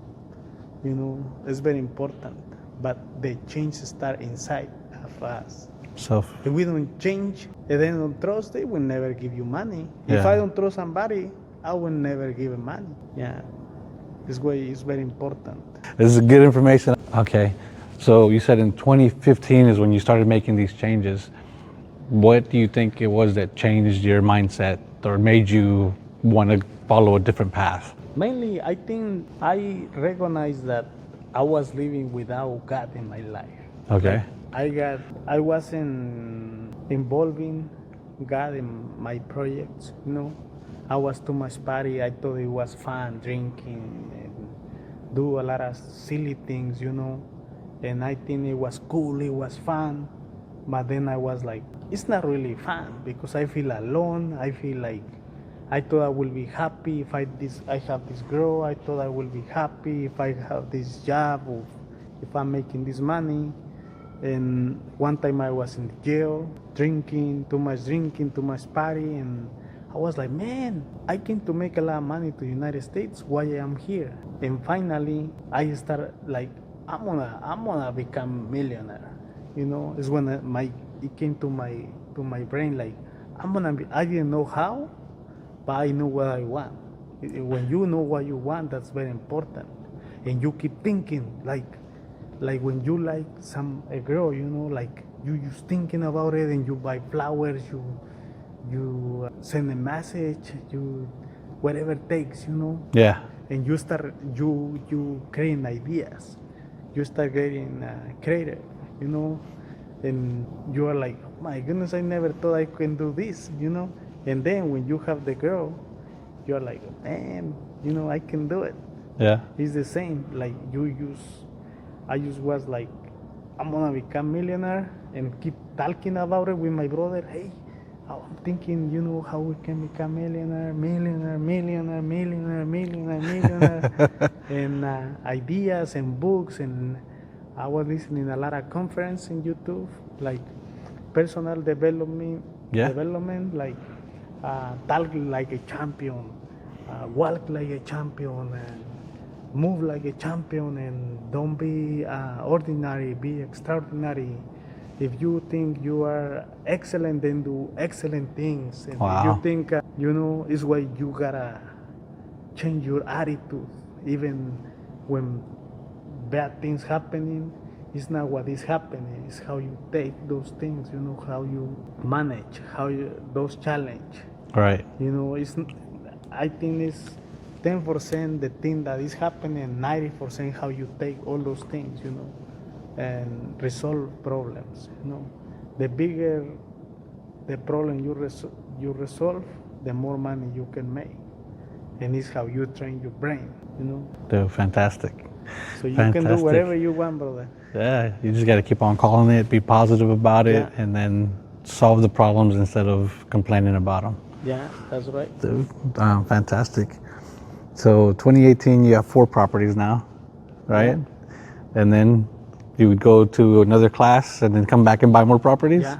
you know, it's very important. But the change start inside of us. Self. If we don't change and they don't trust, they will never give you money. If Yeah. I don't trust somebody, I will never give them money. Yeah, this way is very important. This is good information. Okay, so you said in 2015 is when you started making these changes. What do you think it was that changed your mindset or made you want to follow a different path? Mainly, I think I recognized that I was living without God in my life. Okay. I wasn't involving God in my projects, you know. I was too much party. I thought it was fun, drinking, and do a lot of silly things, you know. And I think it was cool, it was fun. But then I was like, it's not really fun, because I feel alone. I feel like I thought I will be happy if I have this girl. I thought I will be happy if I have this job, or if I'm making this money. And one time I was in jail, drinking, too much party, and I was like, man, I came to make a lot of money to the United States. Why I am here? And finally, I started like, I'm gonna become millionaire. You know, it's when it came to my brain like, I didn't know how, but I know what I want. When you know what you want, that's very important, and you keep thinking like when you like a girl, you know, like you just thinking about it, and you buy flowers, you send a message, you whatever it takes, you know. Yeah. And you start you creating ideas, you start getting creative, you know, and you are like, oh my goodness, I never thought I can do this, you know. And then when you have the girl, you're like, man, you know, I can do it. Yeah. It's the same. Like I just was like, I'm gonna become millionaire, and keep talking about it with my brother. Hey, I'm thinking, you know, how we can become millionaire, and ideas and books. And I was listening a lot of conference in YouTube, like personal development, like talk like a champion, walk like a champion, and move like a champion, and don't be ordinary, be extraordinary. If you think you are excellent, then do excellent things. And Wow. if you think, you know, it's why you gotta change your attitude. Even when bad things happening, it's not what is happening, it's how you take those things, you know, how you manage, those challenge. Right. You know, I think 10% the thing that is happening, 90% how you take all those things, and resolve problems. The bigger the problem you resolve, the more money you can make, and it's how you train your brain. Dude, fantastic. So you can do whatever you want, brother. Yeah, you just got to keep on calling it, be positive about it, Yeah. and then solve the problems instead of complaining about them. Yeah, that's right. Dude, fantastic. So 2018, you have 4 properties now, right? Yeah. And then you would go to another class and then come back and buy more properties? Yeah,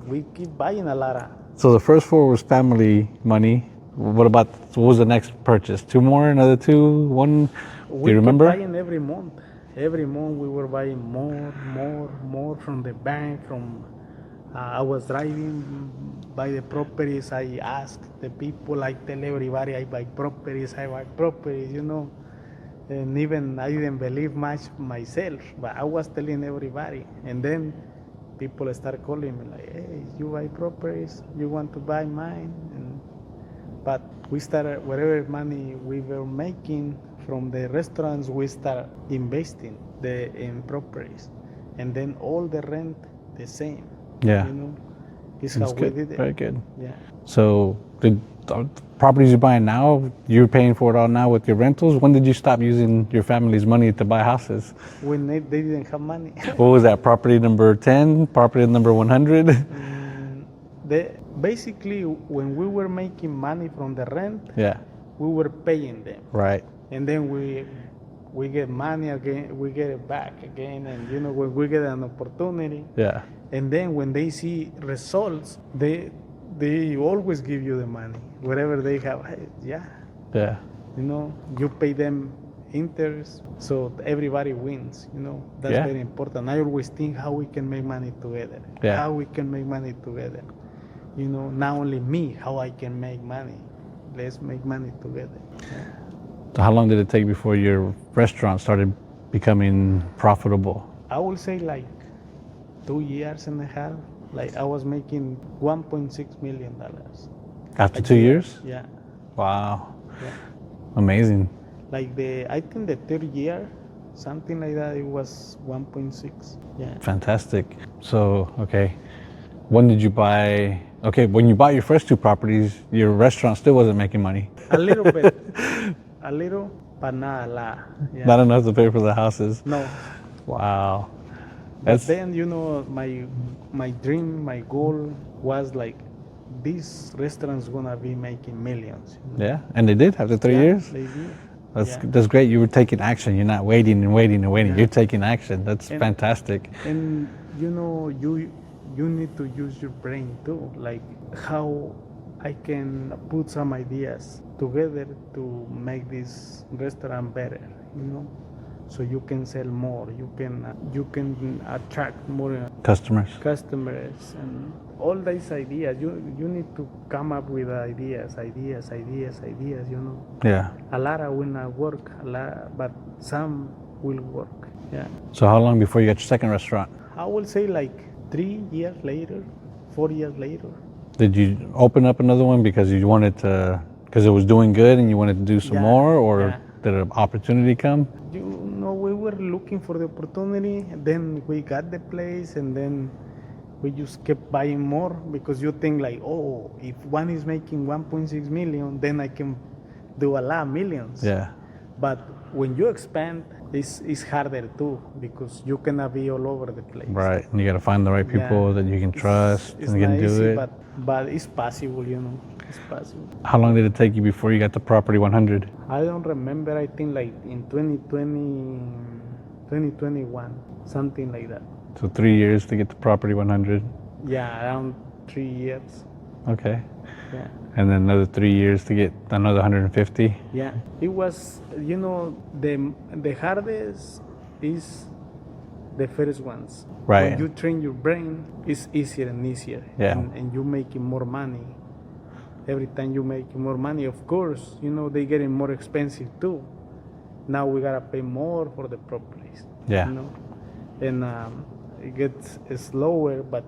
we keep buying a lot of. So the first 4 was family money. What was the next purchase? 2 more, another 2, 1? Do you remember? We keep buying every month. Every month we were buying more from the bank. I was driving by the properties. I asked the people. I tell everybody I buy properties. And even I didn't believe much myself, but I was telling everybody. And then people start calling me like, "Hey, you buy properties? You want to buy mine?" But we started, whatever money we were making from the restaurants, we start investing in properties, and then all the rent the same. Yeah. It's That's how good. we did it. Very good. Yeah. So the properties you're buying now, you're paying for it all now with your rentals. When did you stop using your family's money to buy houses? When they didn't have money. What was that? Property number 10? Property number 100? Basically, when we were making money from the rent, Yeah. we were paying them. Right. And then we get money again, we get it back again, and when we get an opportunity. Yeah. And then when they see results, they always give you the money, whatever they have. Yeah. Yeah. You pay them interest, so everybody wins. That's Yeah. very important. I always think how we can make money together. Yeah. How we can make money together. Not only me, how I can make money. Let's make money together. Yeah. So how long did it take before your restaurant started becoming profitable? I would say like 2 years and a half. Like I was making $1.6 million. After 2 years? Yeah. Wow. Yeah. Amazing. Like I think the third year, something like that, it was 1.6. Yeah. Fantastic. So, okay. When did you buy? Okay, when you bought your first 2 properties, your restaurant still wasn't making money. A little bit. A little, but not a lot. Yeah. Not enough to pay for the houses. No. Wow. But then, my dream, my goal was like, this restaurant's gonna be making millions. Yeah, and they did after 3 years? They did. That's great. You were taking action. You're not waiting and waiting and waiting. Yeah. You're taking action. That's fantastic. And you need to use your brain too. Like how I can put some ideas together to make this restaurant better. So you can sell more. You can attract more Customers. and all these ideas. You need to come up with ideas. Yeah. A lot will not work. But some will work. Yeah. So how long before you got your second restaurant? I will say like 3 years later, 4 years later. Did you open up another one because you wanted to, because it was doing good and you wanted to do some more, or did an opportunity come? We were looking for the opportunity, and then we got the place, and then we just kept buying more because you think like, oh, if one is making 1.6 million, then I can do a lot of millions. Yeah. But when you expand, it's harder too because you cannot be all over the place. Right, and you got to find the right people that you can trust It's and you can not do easy, it. but it's possible, It's possible. How long did it take you before you got the property 100? I don't remember. I think like in 2021, something like that. So 3 years to get the property 100. Yeah, around 3 years. Okay. Yeah. And then another 3 years to get another 150. Yeah. It was, the hardest is the first ones. Right. When you train your brain, it's easier and easier. Yeah. And you're making more money. Every time you make more money, of course, they getting more expensive too. Now we gotta pay more for the properties. Yeah. And it gets slower, but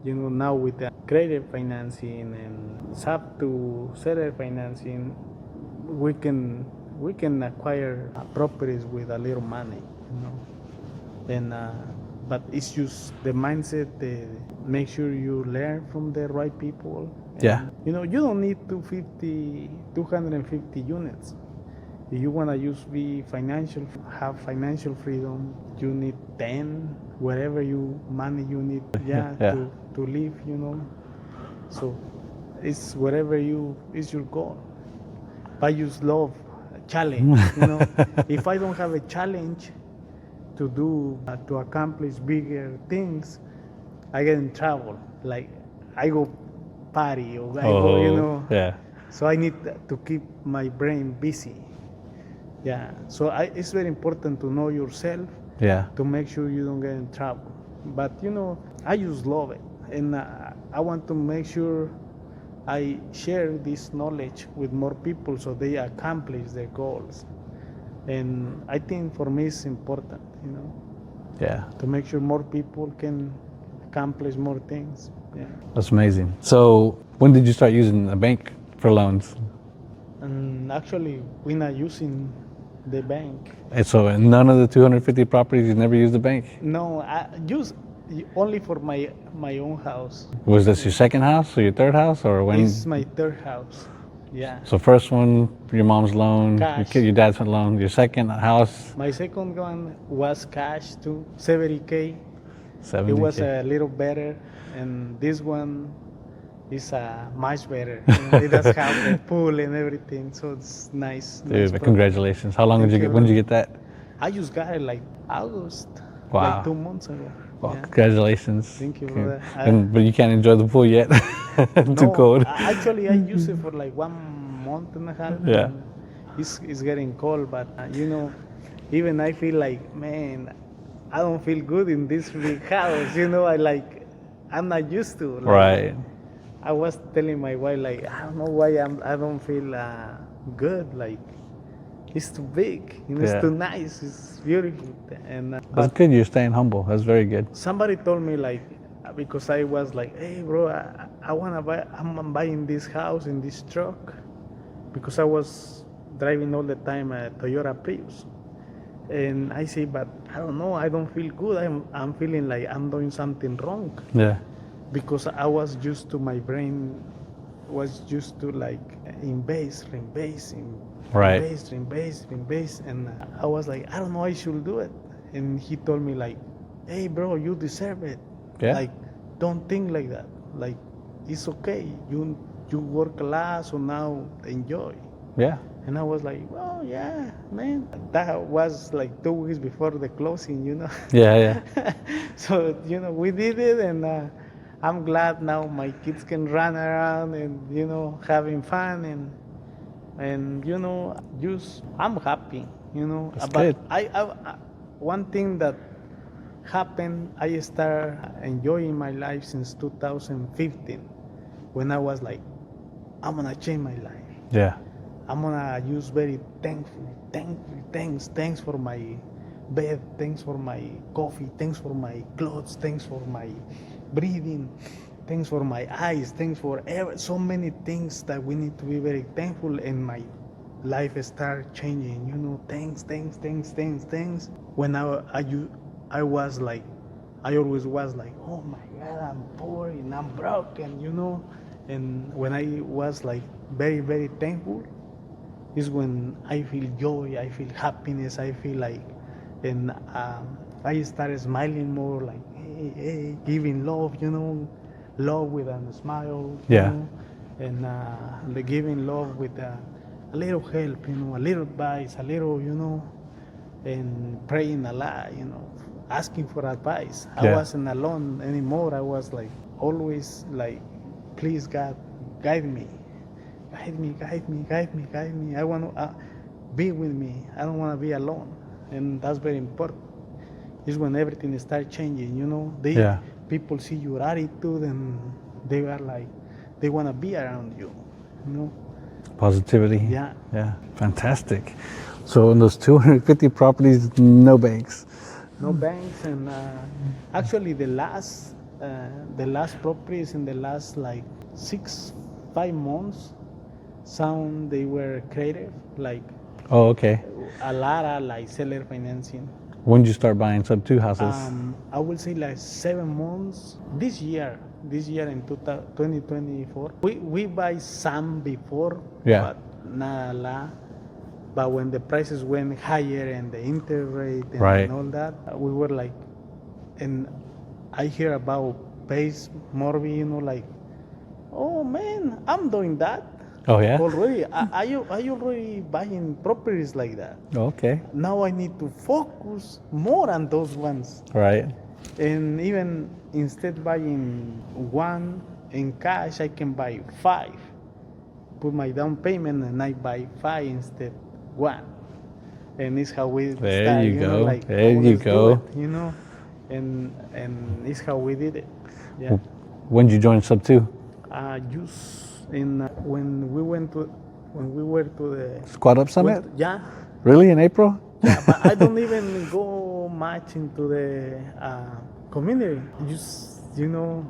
now with the credit financing and SAP to seller financing, we can acquire properties with a little money, and but it's just the mindset. Make sure you learn from the right people. And, Yeah. you don't need 250 units. If you want to have financial freedom, you need 10, wherever money you need, Yeah. to live, So it's wherever is your goal. I just love challenge, If I don't have a challenge to do, to accomplish bigger things, I get in trouble. Like I go party or I go, Yeah. So I need to keep my brain busy. Yeah, so it's very important to know yourself, Yeah. to make sure you don't get in trouble. But I just love it, and I want to make sure I share this knowledge with more people so they accomplish their goals. And I think for me it's important, Yeah. to make sure more people can accomplish more things. Yeah. That's amazing. So when did you start using a bank for loans? And actually, we're not using the bank. And so in none of the 250 properties, you never used the bank? No, I use only for my own house. Was this your second house or your third house, or when? This is my third house. Yeah. So first one, your mom's loan, Cash. your dad's loan. Your second house, My second one was cash too, 70K. 70K. It was a little better, and this one is much better. It does have the pool and everything, so it's nice. Dude, but congratulations. How long did you get? When did you get that? I just got it like August, Wow. like 2 months ago. Well, Yeah. congratulations. Thank you, brother. But you can't enjoy the pool yet. Too No, cold. Actually, I use it for like 1 month and a half. Yeah. And it's getting cold, but even I feel like, man, I don't feel good in this big house. I'm not used to. Right. I was telling my wife, like, I don't know why I don't feel good. Like, it's too big. It's Yeah. too nice. It's beautiful. And That's but good. You're staying humble. That's very good. somebody told me, like, because I was like, hey, bro, I wanna buy. I'm buying this house and this truck because I was driving all the time a Toyota Prius. And I say, but I don't know. I don't feel good. I'm feeling like I'm doing something wrong. Yeah. Because I was used to, my brain was used to like invest, Right. invest, and I was like, I don't know, I should do it. And he told me like, hey bro, you deserve it. Yeah. Like, don't think like that. Like, it's okay. You work a lot, so now enjoy. Yeah. And I was like, well, yeah, man. That was like 2 weeks before the closing, Yeah. Yeah. So, we did it, and I'm glad now my kids can run around and, having fun, and just, I'm happy, That's But good. I one thing that happened, I started enjoying my life since 2015, when I was like, I'm gonna change my life. Yeah. I'm gonna use very thankful, thanks for my bed, thanks for my coffee, thanks for my clothes, thanks for my breathing, thanks for my eyes, thanks for so many things that we need to be very thankful, and my life start changing, thanks. When I was like, I always was like, oh my God, I'm poor and I'm broken, and when I was like very, very thankful, is when I feel joy, I feel happiness, I feel like, and I started smiling more, like, hey, giving love, love with a smile, Yeah. and the giving love with a little help, a little advice, a little, and praying a lot, asking for advice. I Yeah. wasn't alone anymore. I was like, always like, please God, guide me. I want to be with me. I don't want to be alone, and that's very important. It's when everything starts changing. Yeah. People see your attitude, and they are like, they want to be around you. Positivity. Yeah. Yeah. Fantastic. So in those 250 properties, no banks. No banks, and actually the last the last properties in the last like 5 months, some they were creative, like Oh, okay. a lot of like seller financing. When did you start buying sub 2 houses? I will say like 7 months this year in 2024. We buy some before, Yeah. but not a lot. But when the prices went higher and the interest rate and, Right. and all that, we were like, and I hear about base Morby, like, oh man, I'm doing that Oh, yeah? already. I already buying properties like that. Okay. Now I need to focus more on those ones. Right. And even instead buying one in cash, I can buy 5. Put my down payment and I buy 5 instead one. And it's how we There start, you go. like There you always go. do it, and it's how we did it. Yeah. When did you join sub 2? Just in when we were to the Squad Up Summit? yeah. Really, in April? Yeah, but I don't even go much into the community. Just,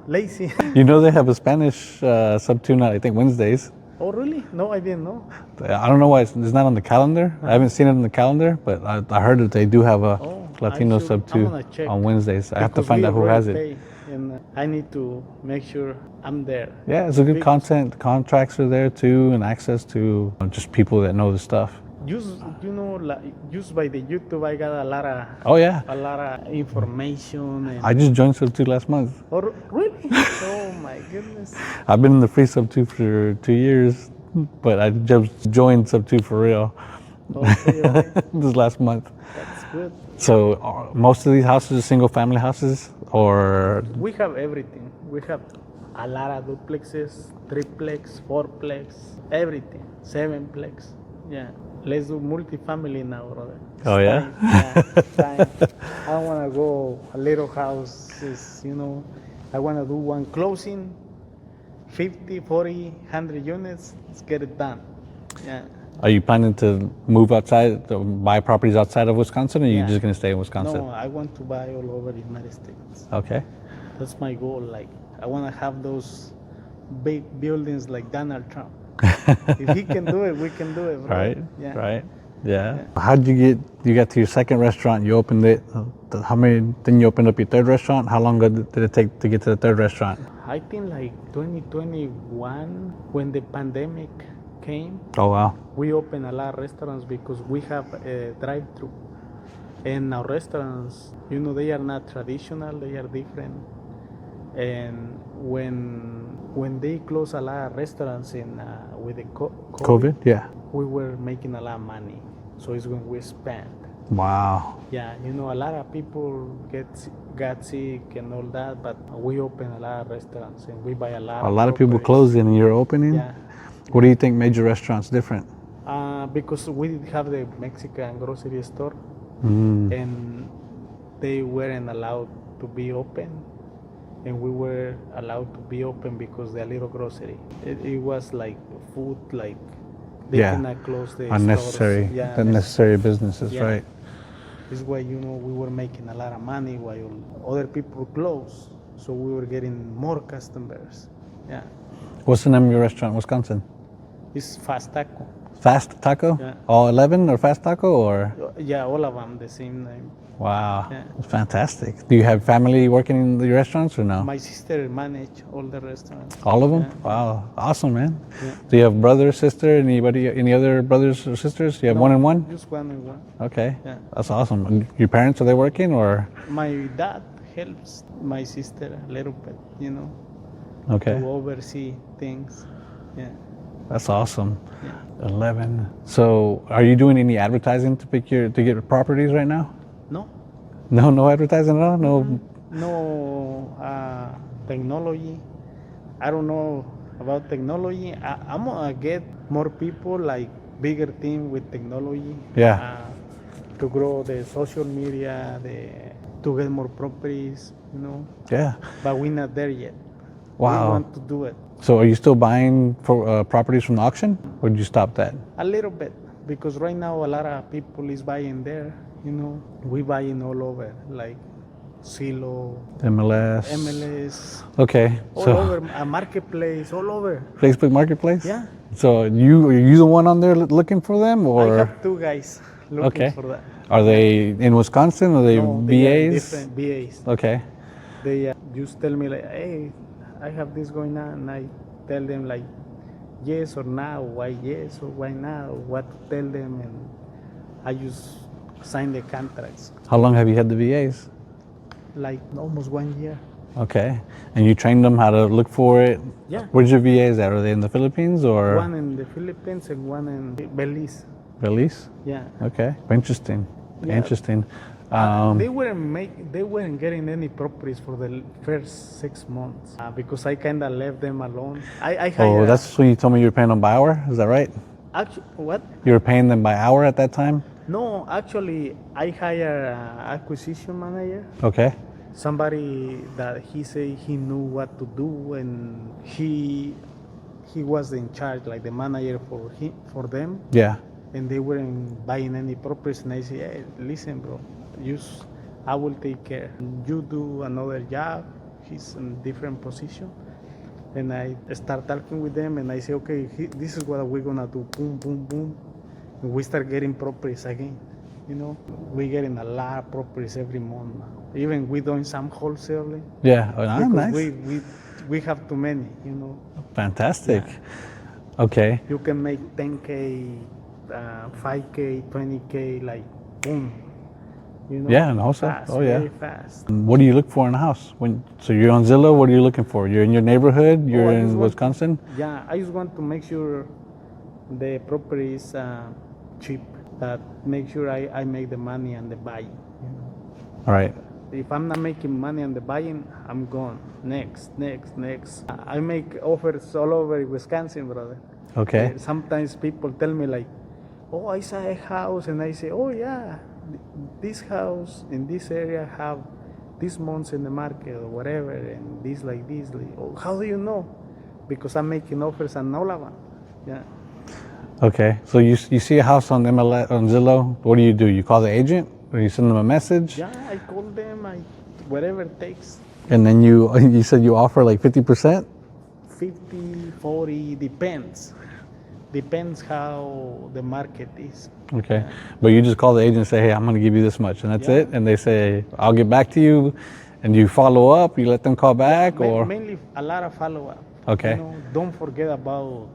lazy. You know they have a Spanish sub 2 night, I think Wednesdays. Oh, really? No, I didn't know. I don't know why it's not on the calendar. I haven't seen it on the calendar, but I heard that they do have a Latino sub 2 I'm gonna check on Wednesdays. I have to because find we out who has it. already pay, and I need to make sure I'm there. Yeah, it's a good Because content. The contracts are there too, and access to just people that know the stuff. Just by the YouTube, I got Oh yeah, a lot of information. And, I just joined sub 2 last month. oh, really? Oh my goodness. I've been in the free sub 2 for 2 years, but I just joined sub 2 for real Okay, right. this last month. That's good. So most of these houses are single family houses, or We have everything. We have a lot of duplexes, triplex, fourplex, everything, sevenplex. Yeah. Let's do multifamily now, brother. It's Oh, yeah? time. Yeah, it's time. I don't want to go a little houses, I want to do one closing, 50, 40, 100 units. Let's get it done. Yeah. are you planning to move outside, to buy properties outside of Wisconsin, or are you Yeah. just going to stay in Wisconsin? No, I want to buy all over the United States. Okay. That's my goal. Like, I want to have those big buildings like Donald Trump. If he can do it, we can do it, bro. Right. Yeah. Right. Yeah. How did you got to your second restaurant? You opened it. Then you opened up your third restaurant. How long did it take to get to the third restaurant? I think like 2021, when the pandemic came, Oh wow. we opened a lot of restaurants because we have a drive-through. And our restaurants, they are not traditional, they are different. And when they close a lot of restaurants with the COVID. Yeah. we were making a lot of money. So it's when we spend. Wow. Yeah, a lot of people got sick and all that, but we open a lot of restaurants and we buy a lot. A lot of people properties. closing and you're opening. Yeah. What do you think made your restaurants different? Because we did have the Mexican grocery store, Mm. and they weren't allowed to be open, and we were allowed to be open because the little grocery. It was like food, like they Yeah. cannot close the Unnecessary. stores. Yeah, Unnecessary businesses, Yeah. right? This is why we were making a lot of money while other people closed, so we were getting more customers. Yeah, What's the name of your restaurant in Wisconsin? it's Fast Taco. Fast Taco? Yeah. All 11 or Fast Taco or? Yeah, all of them the same name. Wow. Yeah. That's fantastic. Do you have family working in the restaurants or no? My sister managed all the restaurants. All of them? Yeah. Wow. Awesome, man. Yeah. Do you have brother, sister, any other brothers or sisters? You have No, one and one? Just one and one. Okay. Yeah. That's awesome. And your parents, are they working or? My dad helps my sister a little bit, Okay. to oversee things. Yeah. That's awesome. Yeah. 11. So are you doing any advertising to get properties right now? No. No advertising at all? No. No technology. I don't know about technology. I'm gonna get more people, like bigger team with technology. Yeah. To grow the social media, to get more properties, Yeah. But we're not there yet. Wow. We want to do it So are you still buying for properties from the auction, or did you stop that? a little bit, because right now a lot of people is buying there. We buying all over, like Zillow, MLS. MLS, Okay. all So over, a marketplace, all over. Facebook Marketplace? Yeah. So are you the one on there looking for them, I or have two guys looking okay? for that. Are they in Wisconsin? Are they No, they are BAs? different BAs. Okay. They just tell me like, hey, I have this going on, and I tell them like, yes or no, why yes or why no, what to tell them, and I just sign the contracts. How long have you had the VAs? Like almost 1 year. Okay. And you trained them how to look for it? Yeah. Where's your VAs at? Are they in the Philippines or One in the Philippines and one in Belize. Belize? Yeah. Okay. Interesting. Yeah. Interesting. They weren't getting any properties for the first 6 months because I kind of left them alone. I Oh, hired that's when you told me you were paying them by hour? Is that right? actually what? You were paying them by hour at that time? No, actually, I hired an acquisition manager. Okay. Somebody that he said he knew what to do, and he was in charge, like the manager for them, Yeah. and they weren't buying any properties. And I said, hey, listen, bro, I will take care. You do another job. He's in different position. And I start talking with them, and I say, okay, this is what we're gonna do. Boom, boom, boom. And we start getting properties again. You know, we're getting a lot of properties every month now. Even we're doing some wholesaling. Yeah. Oh, Because nice. we have too many, you know. Fantastic. Yeah. Okay. You can make 10K, 5K, 20K, like boom. You know, Yeah, and also, fast, oh yeah. very fast. What do you look for in a house? So you're on Zillow, what are you looking for? You're in your neighborhood, I you're just in want- Wisconsin? Yeah, I just want to make sure the property is cheap. That make sure I make the money on the buying. You know? All right. If I'm not making money on the buying, I'm gone. Next. I make offers all over Wisconsin, brother. Okay. Sometimes people tell me like, oh, I saw a house, and I say, oh yeah, this house in this area have this months in the market or whatever, and this like this. Like, oh, how do you know? Because I'm making offers on all of them. Yeah. Okay. So you see a house on MLS, on Zillow, what do? You call the agent or you send them a message? Yeah, I call them, whatever it takes. And then you said you offer like 50%? 50, 40, depends. Depends how the market is. Okay. But you just call the agent and say, hey, I'm going to give you this much, and that's Yeah. it? And they say, I'll get back to you, and you follow up, you let them call back, or? Mainly a lot of follow-up. Okay. You know, don't forget about,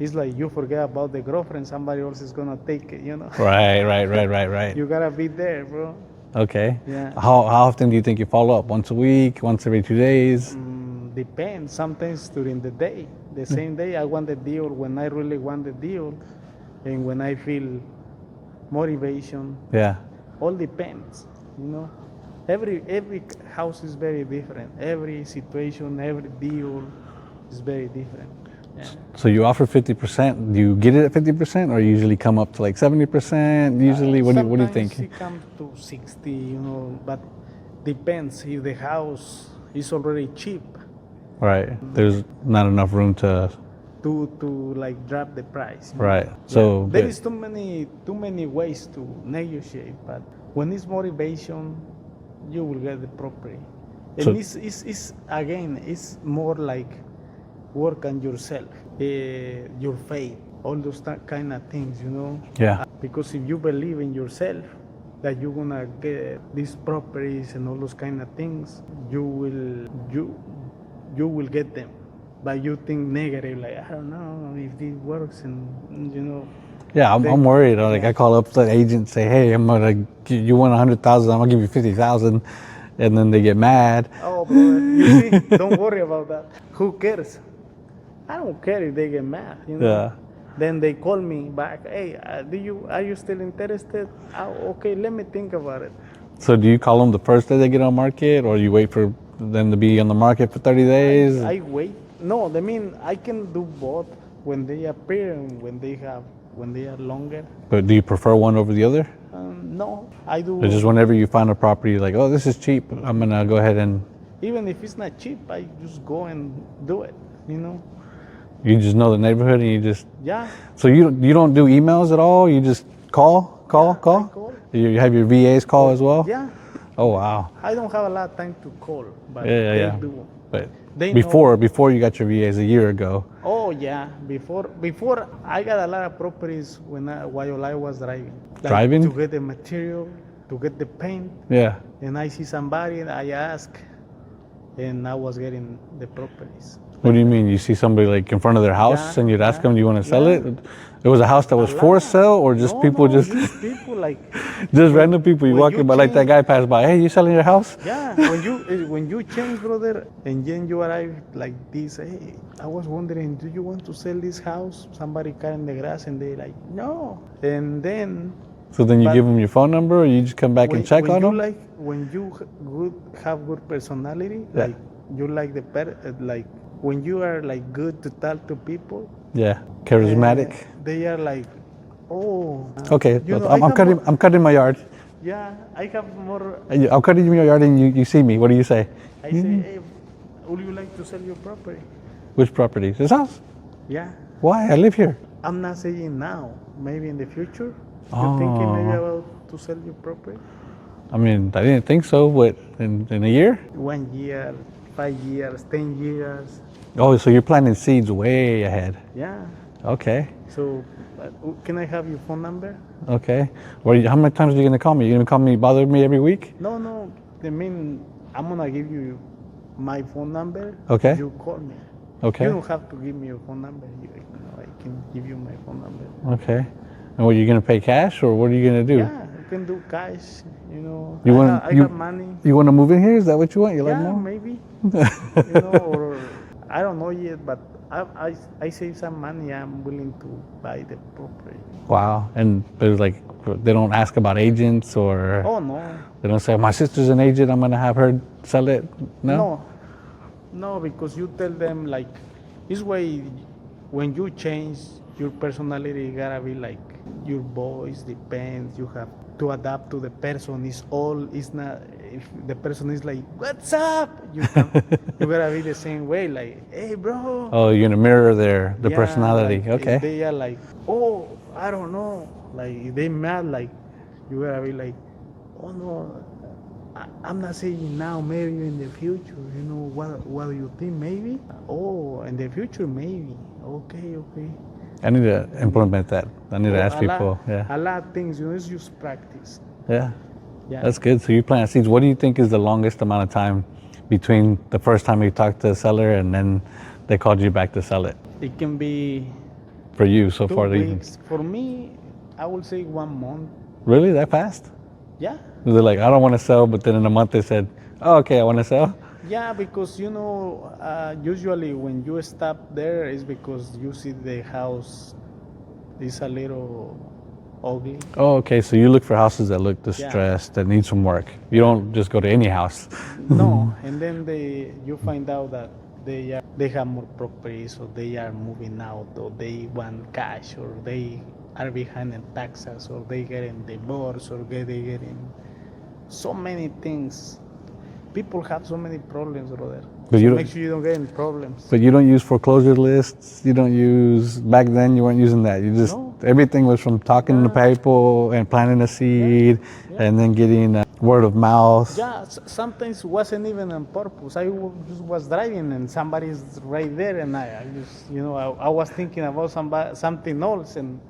it's like you forget about the girlfriend, somebody else is going to take it, you know. Right. You got to be there, bro. Okay. Yeah. How often do you think you follow up? Once a week? Once every 2 days? Depends. Sometimes during the day. The same day I want the deal when I really want the deal, and when I feel motivation. Yeah. All depends, you know. Every house is very different. Every situation, every deal is very different. Yeah. So you offer 50%. Do you get it at 50%, or you usually come up to like 70%? Usually, what do you think? Sometimes it comes to 60, you know, but depends if the house is already cheap Right. There's not enough room to. to like drop the price. you know. Right. Yeah. So There but- is too many ways to negotiate, but when it's motivation, you will get the property. And So- it's again, it's more like work on yourself, your faith, all those kind of things, you know. Yeah. Because if you believe in yourself that you're gonna get these properties and all those kind of things, you will get them. But you think negative, like I don't know if this works, and you know. Yeah, I'm worried. Like Yeah. I call up the agent and say, hey, you want 100,000, I'm gonna give you 50,000, and then they get mad. Oh, brother, you see, don't worry about that. Who cares? I don't care if they get mad, you know. Yeah. Then they call me back. Hey, are you still interested? Okay, let me think about it. So do you call them the first day they get on market, or you wait for them to be on the market for 30 days? I wait. No, I mean I can do both when they appear and when they are longer. But do you prefer one over the other? No, I do. Or just whenever you find a property, like, oh, this is cheap, I'm gonna go ahead and. Even if it's not cheap, I just go and do it. You know. You just know the neighborhood, and you just. Yeah. So you don't do emails at all? You just call? I call. You have your VAs call as well? Yeah. Oh, wow. I don't have a lot of time to call, but Yeah, they yeah. do. But They before you got your VAs a year ago. Oh yeah, before I got a lot of properties while I was driving. Driving? To get the material, to get the paint, Yeah. and I see somebody and I ask, and I was getting the properties. What do you mean? You see somebody like in front of their house Yeah, and you'd ask them, do you want to sell yeah. it? It was a house that was A for lot. sale, or just No, people no, just people like just random people you when walking you by, like that change- guy passed by. Hey, you selling your house? Yeah, when you change, brother, and then you arrive like this. Hey, I was wondering, do you want to sell this house? Somebody cutting the grass, and they like, no. And then So then you But give them your phone number, or you just come back and check when on you them? when you have good personality, Yeah. like you like like when you are like good to talk to people, Yeah, charismatic. they are like, oh, Okay, you know, I'm cutting my yard. yeah, I have more. I'm cutting your yard, and you see me. What do you say? I say, hey, would you like to sell your property? Which property? This house? Yeah, Why? I live here. I'm not saying now. Maybe in the future, you're thinking maybe about to sell your property. I mean, I didn't think so. What, in a year? 1 year, 5 years, 10 years. Oh, so you're planting seeds way ahead. Yeah. Okay. So, can I have your phone number? Okay. Well, how many times are you going to call me? You going to call me, bother me every week? No, no. I mean, I'm gonna give you my phone number. Okay. You call me. Okay. You don't have to give me your phone number. I can give you my phone number. Okay. And what, are you going to pay cash, or what are you going to do? Yeah, you can do cash. You know, You I got money. You want to move in here? Is that what you want? You like Yeah, more? maybe. You know, or I don't know yet, but I save some money. I'm willing to buy the property. Wow. And there's like, they don't ask about agents, or Oh no. they don't say, my sister's an agent, I'm going to have her sell it? No? No, because you tell them like this way. When you change your personality, gotta be like your voice depends. You have to adapt to the person. It's not. If the person is like, "What's up?" You gotta be the same way. Like, "Hey, bro." Oh, you're going to mirror their Yeah, personality. like, Okay. If they are like, "Oh, I don't know," like if they mad, like you gotta be like, "Oh no, I'm not saying now. Maybe in the future, you know what do you think? Maybe. Oh, in the future, maybe. Okay." I need to implement that. I need to ask a people. lot, a lot of things. You know, it's just practice. Yeah. Yeah. That's good. So you plant seeds. What do you think is the longest amount of time between the first time you talked to the seller and then they called you back to sell it? It can be For you so 2 far? weeks. For me, I would say 1 month. Really? That fast? Yeah. They're like, I don't want to sell, but then in a month they said, oh, okay, I want to sell? Yeah, because you know, usually when you stop there is because you see the house is a little ugly. Oh, okay. So you look for houses that look distressed, that need some work. You don't just go to any house. No, and then you find out that they have more properties, or they are moving out, or they want cash, or they are behind in taxes, or they getting divorced, or they getting so many things. People have so many problems, brother. But you don't, make sure you don't get any problems. But you don't use foreclosure lists. You don't use, back then you weren't using that. You just, everything was from talking to people and planting a seed and then getting word of mouth. Yeah, sometimes it wasn't even on purpose. I just was driving and somebody's right there, and I just, you know, I was thinking about something else, and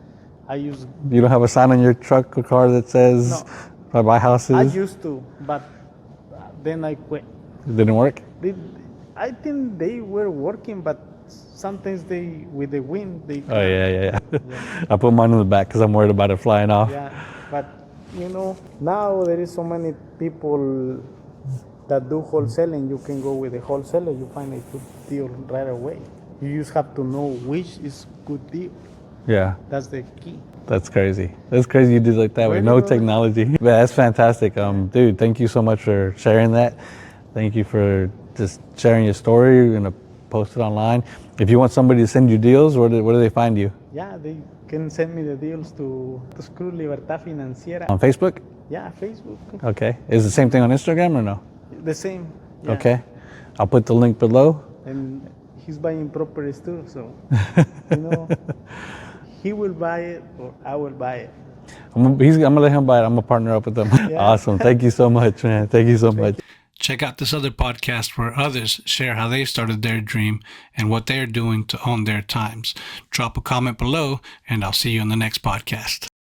I used. You don't have a sign on your truck or car that says, I buy houses? I used to, but then I quit. It didn't work? I think they were working, but sometimes with the wind, they. Oh, yeah. I put mine in the back because I'm worried about it flying off. Yeah, but you know, now there is so many people that do wholesaling. You can go with a wholesaler, you find a good deal right away. You just have to know which is good deal. Yeah. That's the key. That's crazy. That's crazy you did like that with no technology. But that's fantastic. Dude, thank you so much for sharing that. Thank you for just sharing your story. You're going to post it online. If you want somebody to send you deals, where do they find you? Yeah, they can send me the deals to Screw Libertad Financiera. On Facebook? Yeah, Facebook. Okay. Is the same thing on Instagram or no? The same. Yeah. Okay. I'll put the link below. And he's buying properties too, so, you know, he will buy it or I will buy it. I'm gonna let him buy it. I'm gonna partner up with him. Yeah. Awesome. Thank you so much, man. Thank you so much. Check out this other podcast where others share how they started their dream and what they're doing to own their times. Drop a comment below, and I'll see you in the next podcast.